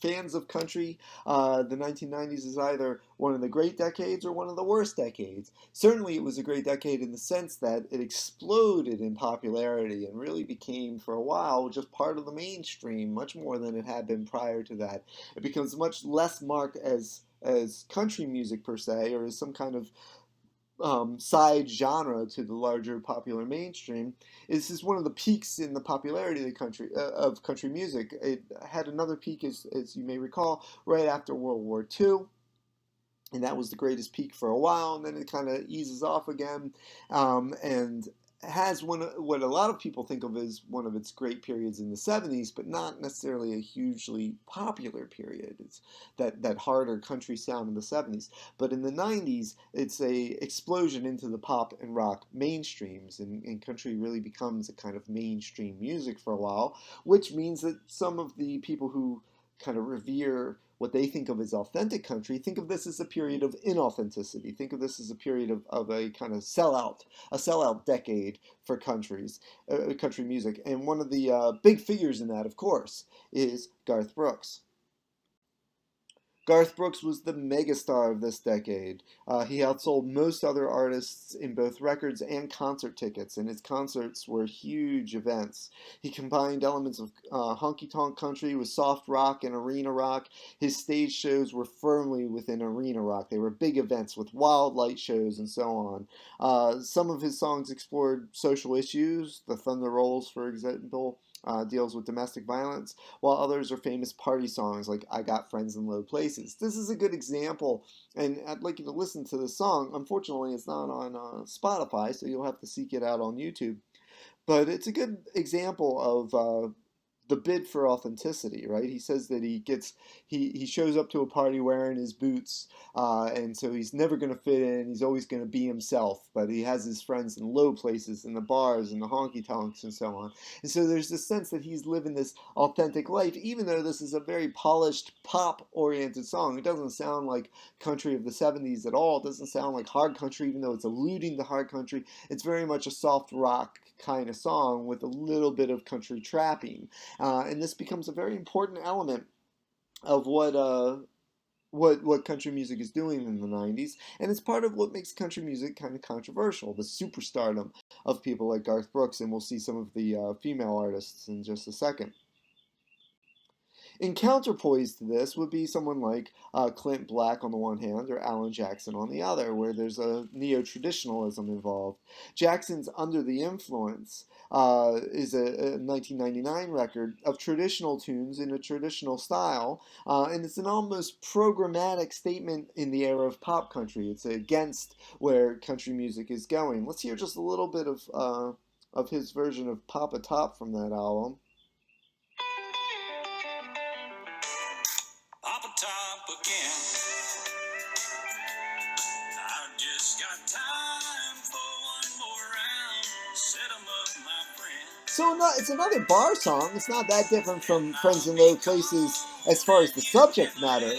fans of country, the 1990s is either one of the great decades or one of the worst decades. Certainly it was a great decade in the sense that it exploded in popularity and really became, for a while, just part of the mainstream, much more than it had been prior to that. It becomes much less marked as country music per se, or as some kind of side genre to the larger popular mainstream. This is one of the peaks in the popularity of the country music. It had another peak, as you may recall, right after World War II. And that was the greatest peak for a while, and then it kind of eases off again, and has what a lot of people think of as one of its great periods in the 70s, but not necessarily a hugely popular period. It's that harder country sound in the 70s. But in the 90s, it's a explosion into the pop and rock mainstreams, and country really becomes a kind of mainstream music for a while, which means that some of the people who kind of revere what they think of as authentic country think of this as a period of inauthenticity. Think of this as a period of a kind of sellout decade for country music. And one of the big figures in that, of course, is Garth Brooks. Garth Brooks was the megastar of this decade. He outsold most other artists in both records and concert tickets, and his concerts were huge events. He combined elements of honky-tonk country with soft rock and arena rock. His stage shows were firmly within arena rock. They were big events with wild light shows and so on. Some of his songs explored social issues. The Thunder Rolls, for example, deals with domestic violence, while others are famous party songs like I Got Friends in Low Places. This is a good example, and I'd like you to listen to the song. Unfortunately, it's not on Spotify, so you'll have to seek it out on YouTube. But it's a good example of the bid for authenticity, right? He says that he shows up to a party wearing his boots, and so he's never going to fit in. He's always going to be himself, but he has his friends in low places, in the bars, in the honky tonks, and so on. And so there's this sense that he's living this authentic life, even though this is a very polished, pop-oriented song. It doesn't sound like country of the 70s at all. It doesn't sound like hard country, even though it's alluding to hard country. It's very much a soft rock kind of song with a little bit of country trapping. And this becomes a very important element of what country music is doing in the 90s, and it's part of what makes country music kind of controversial, the superstardom of people like Garth Brooks, and we'll see some of the female artists in just a second. In counterpoise to this would be someone like Clint Black on the one hand or Alan Jackson on the other, where there's a neo-traditionalism involved. Jackson's Under the Influence is a 1999 record of traditional tunes in a traditional style, and it's an almost programmatic statement in the era of pop country. It's against where country music is going. Let's hear just a little bit of his version of Papa Top from that album. Papa Top again. I've just got time for one more round. Set 'em up, my friend. So it's another bar song. It's not that different from Friends in Low Places as far as the subject matter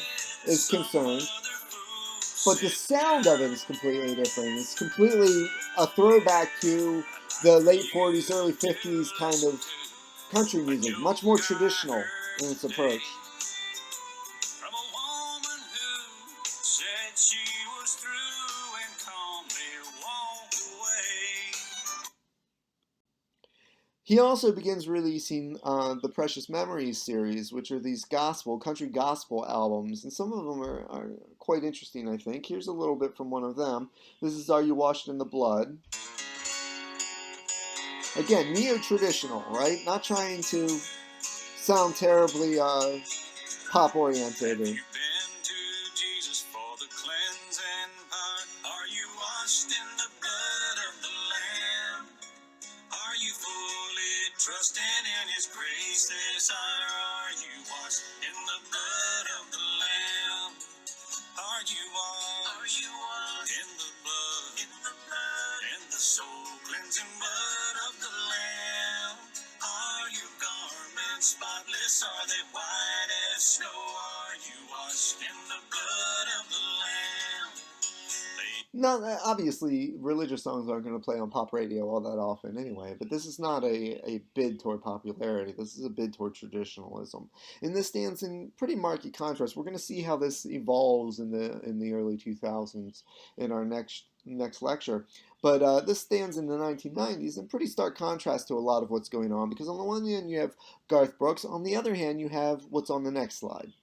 is concerned. but the sound of it is completely different. It's completely a throwback to the late 40s, early 50s kind of country music, much more traditional in its approach. From a woman who said she was through and calmly walked away. He also begins releasing the Precious Memories series, which are these country gospel albums, and some of them are quite interesting, I think. Here's a little bit from one of them. This is Are You Washed in the Blood? Again, neo-traditional, right? Not trying to sound terribly pop-oriented. Have you been to Jesus for the cleansing part? Are you washed in the blood of the Lamb? Are you fully trusting in His grace this hour? Are you washed in the blood of the Lamb? Are you washed in the blood, in the soul cleansing blood of the Lamb? Are your garments spotless? Are they white as snow? Are you washed in the blood of the Lamb? Now, obviously, religious songs aren't going to play on pop radio all that often anyway, but this is not a bid toward popularity. This is a bid toward traditionalism. And this stands in pretty marked contrast. We're going to see how this evolves in the early 2000s in our next lecture. But this stands in the 1990s in pretty stark contrast to a lot of what's going on, because on the one hand, you have Garth Brooks. On the other hand, you have what's on the next slide.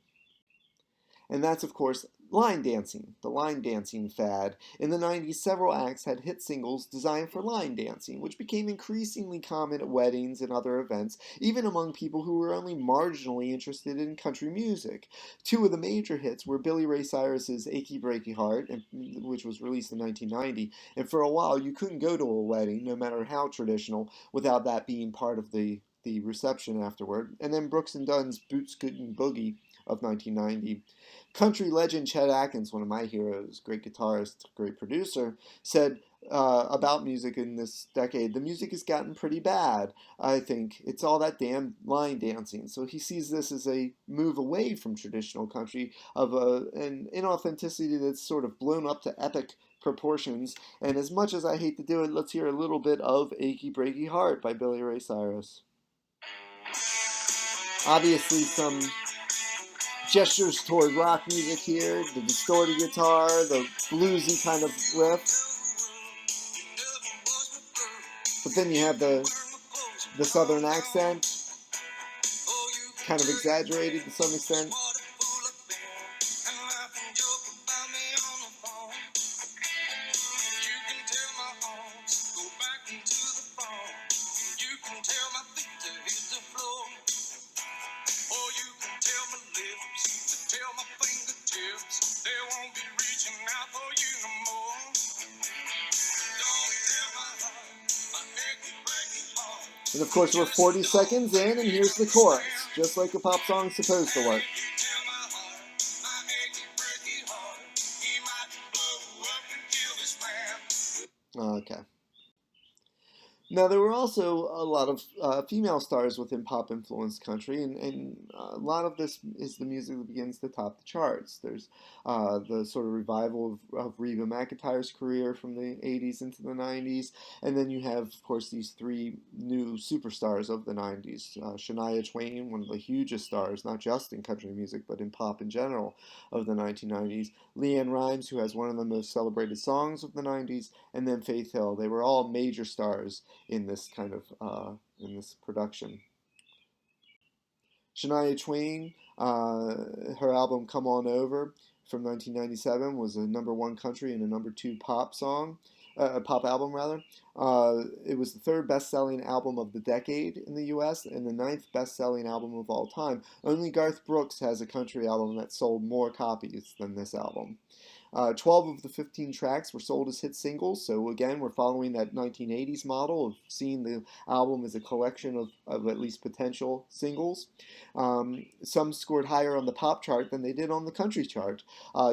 And that's, of course, line dancing, the line dancing fad. In the 90s, several acts had hit singles designed for line dancing, which became increasingly common at weddings and other events, even among people who were only marginally interested in country music. Two of the major hits were Billy Ray Cyrus's Achy Breaky Heart, which was released in 1990, and for a while you couldn't go to a wedding, no matter how traditional, without that being part of the reception afterward, and then Brooks and Dunn's Boot Scootin' Boogie of 1990. Country legend Chet Atkins, one of my heroes, great guitarist, great producer, said about music in this decade, the music has gotten pretty bad, I think. It's all that damn line dancing. So he sees this as a move away from traditional country, of an inauthenticity that's sort of blown up to epic proportions. And as much as I hate to do it, let's hear a little bit of Achy Breaky Heart by Billy Ray Cyrus. Obviously some gestures toward rock music here, the distorted guitar, the bluesy kind of riff. But then you have the southern accent, kind of exaggerated to some extent. And of course we're 40 seconds in, and here's the chorus, just like a pop song's supposed to work. Okay. Now, there were also a lot of female stars within pop-influenced country, and a lot of this is the music that begins to top the charts. There's the sort of revival of Reba McEntire's career from the 80s into the 90s, and then you have, of course, these three new superstars of the 90s. Shania Twain, one of the hugest stars, not just in country music, but in pop in general, of the 1990s. LeAnn Rimes, who has one of the most celebrated songs of the 90s, and then Faith Hill. They were all major stars in this kind of in this production. Shania Twain, her album "Come On Over" from 1997 was a #1 country and a #2 pop song, pop album rather. It was the 3rd best-selling album of the decade in the U.S. and the 9th best-selling album of all time. Only Garth Brooks has a country album that sold more copies than this album. 12 of the 15 tracks were sold as hit singles, so again, we're following that 1980s model of seeing the album as a collection of at least potential singles. Some scored higher on the pop chart than they did on the country chart.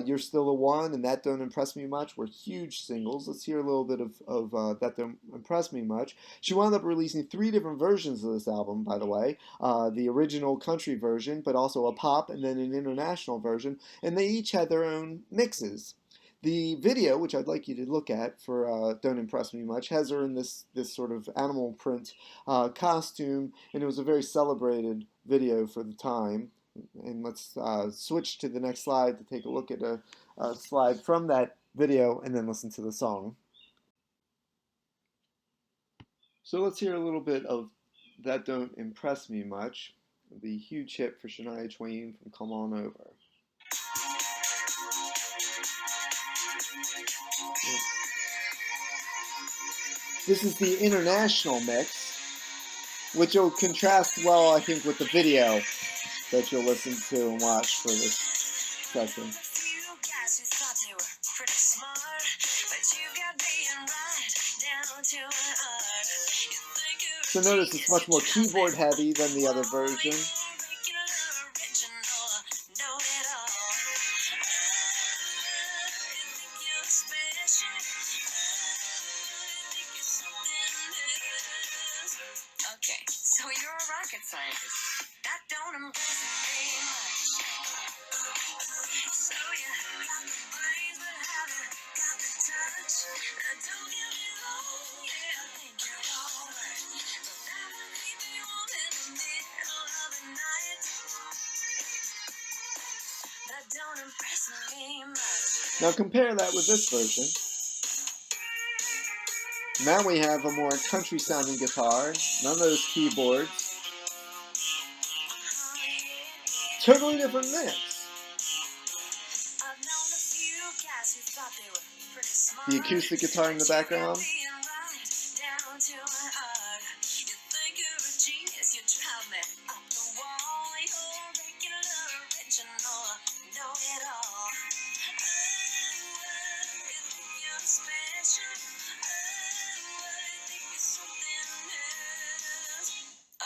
You're Still the One and That Don't Impress Me Much were huge singles. Let's hear a little bit of That Don't Impress Me Much. She wound up releasing 3 different versions of this album, by the way. The original country version, but also a pop and then an international version, and they each had their own mixes. The video, which I'd like you to look at for Don't Impress Me Much, has her in this sort of animal print costume, and it was a very celebrated video for the time. And let's switch to the next slide to take a look at a slide from that video and then listen to the song. So let's hear a little bit of That Don't Impress Me Much, the huge hit for Shania Twain from Come On Over. This is the international mix, which will contrast well, I think, with the video that you'll listen to and watch for this session. So notice it's much more keyboard heavy than the other version. Okay, so you're a rocket scientist. That don't impress me much. So you got the brains, but haven't got the touch. Don't get me wrong, yeah, I think you're alright. But that would keep me warm in the middle of the night. That don't impress me much. Now compare that with this version. Now we have a more country-sounding guitar, none of those keyboards. Totally different mix. The acoustic guitar in the background.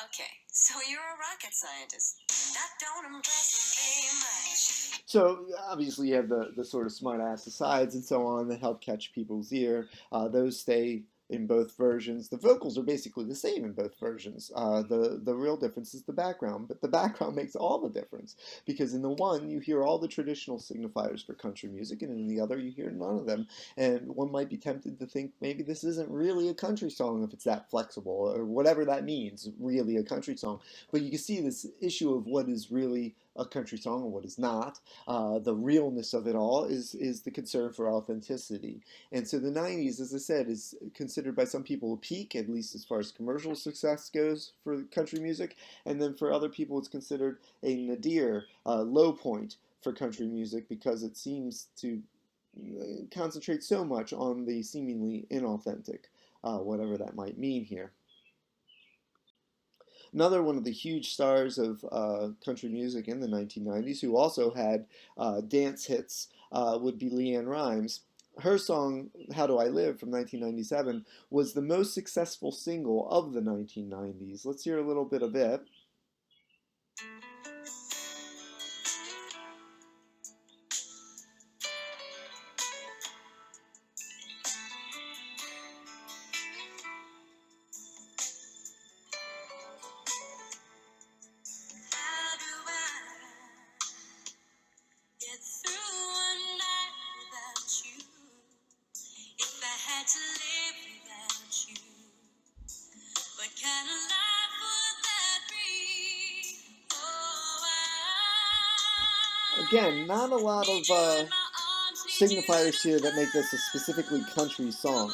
Okay, so you're a rocket scientist. That don't impress me much. So obviously you have the sort of smart-ass asides and so on that help catch people's ear. Those stay in both versions. The vocals are basically the same in both versions. The real difference is the background, but the background makes all the difference, because in the one you hear all the traditional signifiers for country music, and in the other you hear none of them. And one might be tempted to think maybe this isn't really a country song if it's that flexible, or whatever that means, really a country song. But you can see this issue of what is really a country song and what is not. The realness of it all is the concern for authenticity. And so the 90s, as I said, is considered by some people a peak, at least as far as commercial success goes for country music. And then for other people, it's considered a nadir, low point for country music, because it seems to concentrate so much on the seemingly inauthentic, whatever that might mean here. Another one of the huge stars of country music in the 1990s, who also had dance hits, would be LeAnn Rimes. Her song, How Do I Live, from 1997, was the most successful single of the 1990s. Let's hear a little bit of it. Again, not a lot of signifiers here that make this a specifically country song,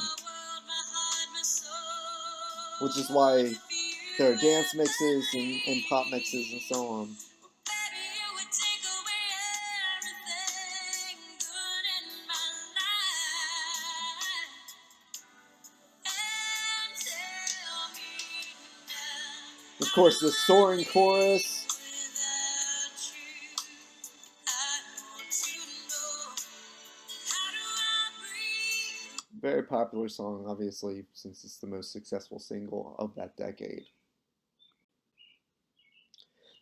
which is why there are dance mixes and pop mixes and so on. Of course, the soaring chorus. Very popular song, obviously, since it's the most successful single of that decade.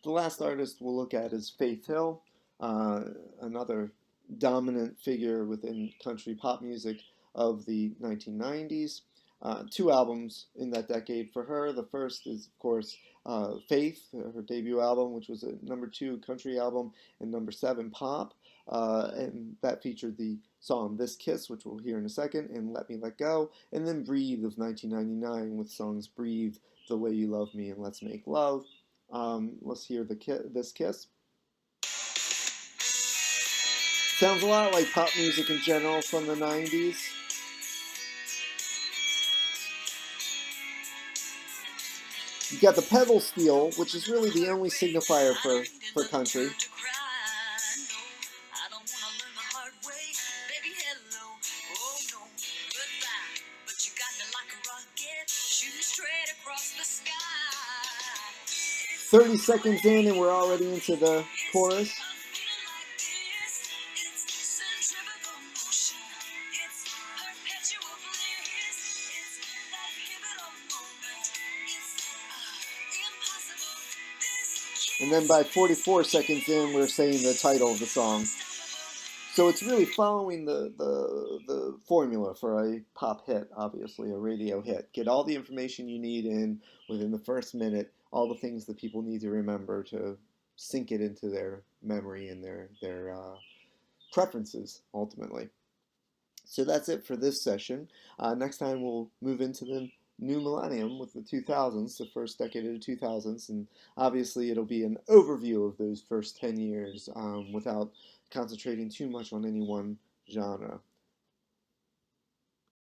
The last artist we'll look at is Faith Hill, another dominant figure within country pop music of the 1990s. Two albums in that decade for her. The first is, of course, Faith, her debut album, which was a #2 country album and #7 pop. And that featured the song This Kiss, which we'll hear in a second, and Let Me Let Go, and then Breathe of 1999 with songs Breathe, The Way You Love Me, and Let's Make Love. Let's hear This Kiss. Sounds a lot like pop music in general from the 90s. You've got the pedal steel, which is really the only signifier for country. Oh, 30 seconds in and we're already into the chorus. And then by 44 seconds in, we're saying the title of the song. So it's really following the formula for a pop hit, obviously, a radio hit. Get all the information you need in within the first minute, all the things that people need to remember to sink it into their memory and their preferences, ultimately. So that's it for this session. Next time we'll move into the new millennium with the 2000s, the first decade of the 2000s, and obviously it'll be an overview of those first 10 years without concentrating too much on any one genre.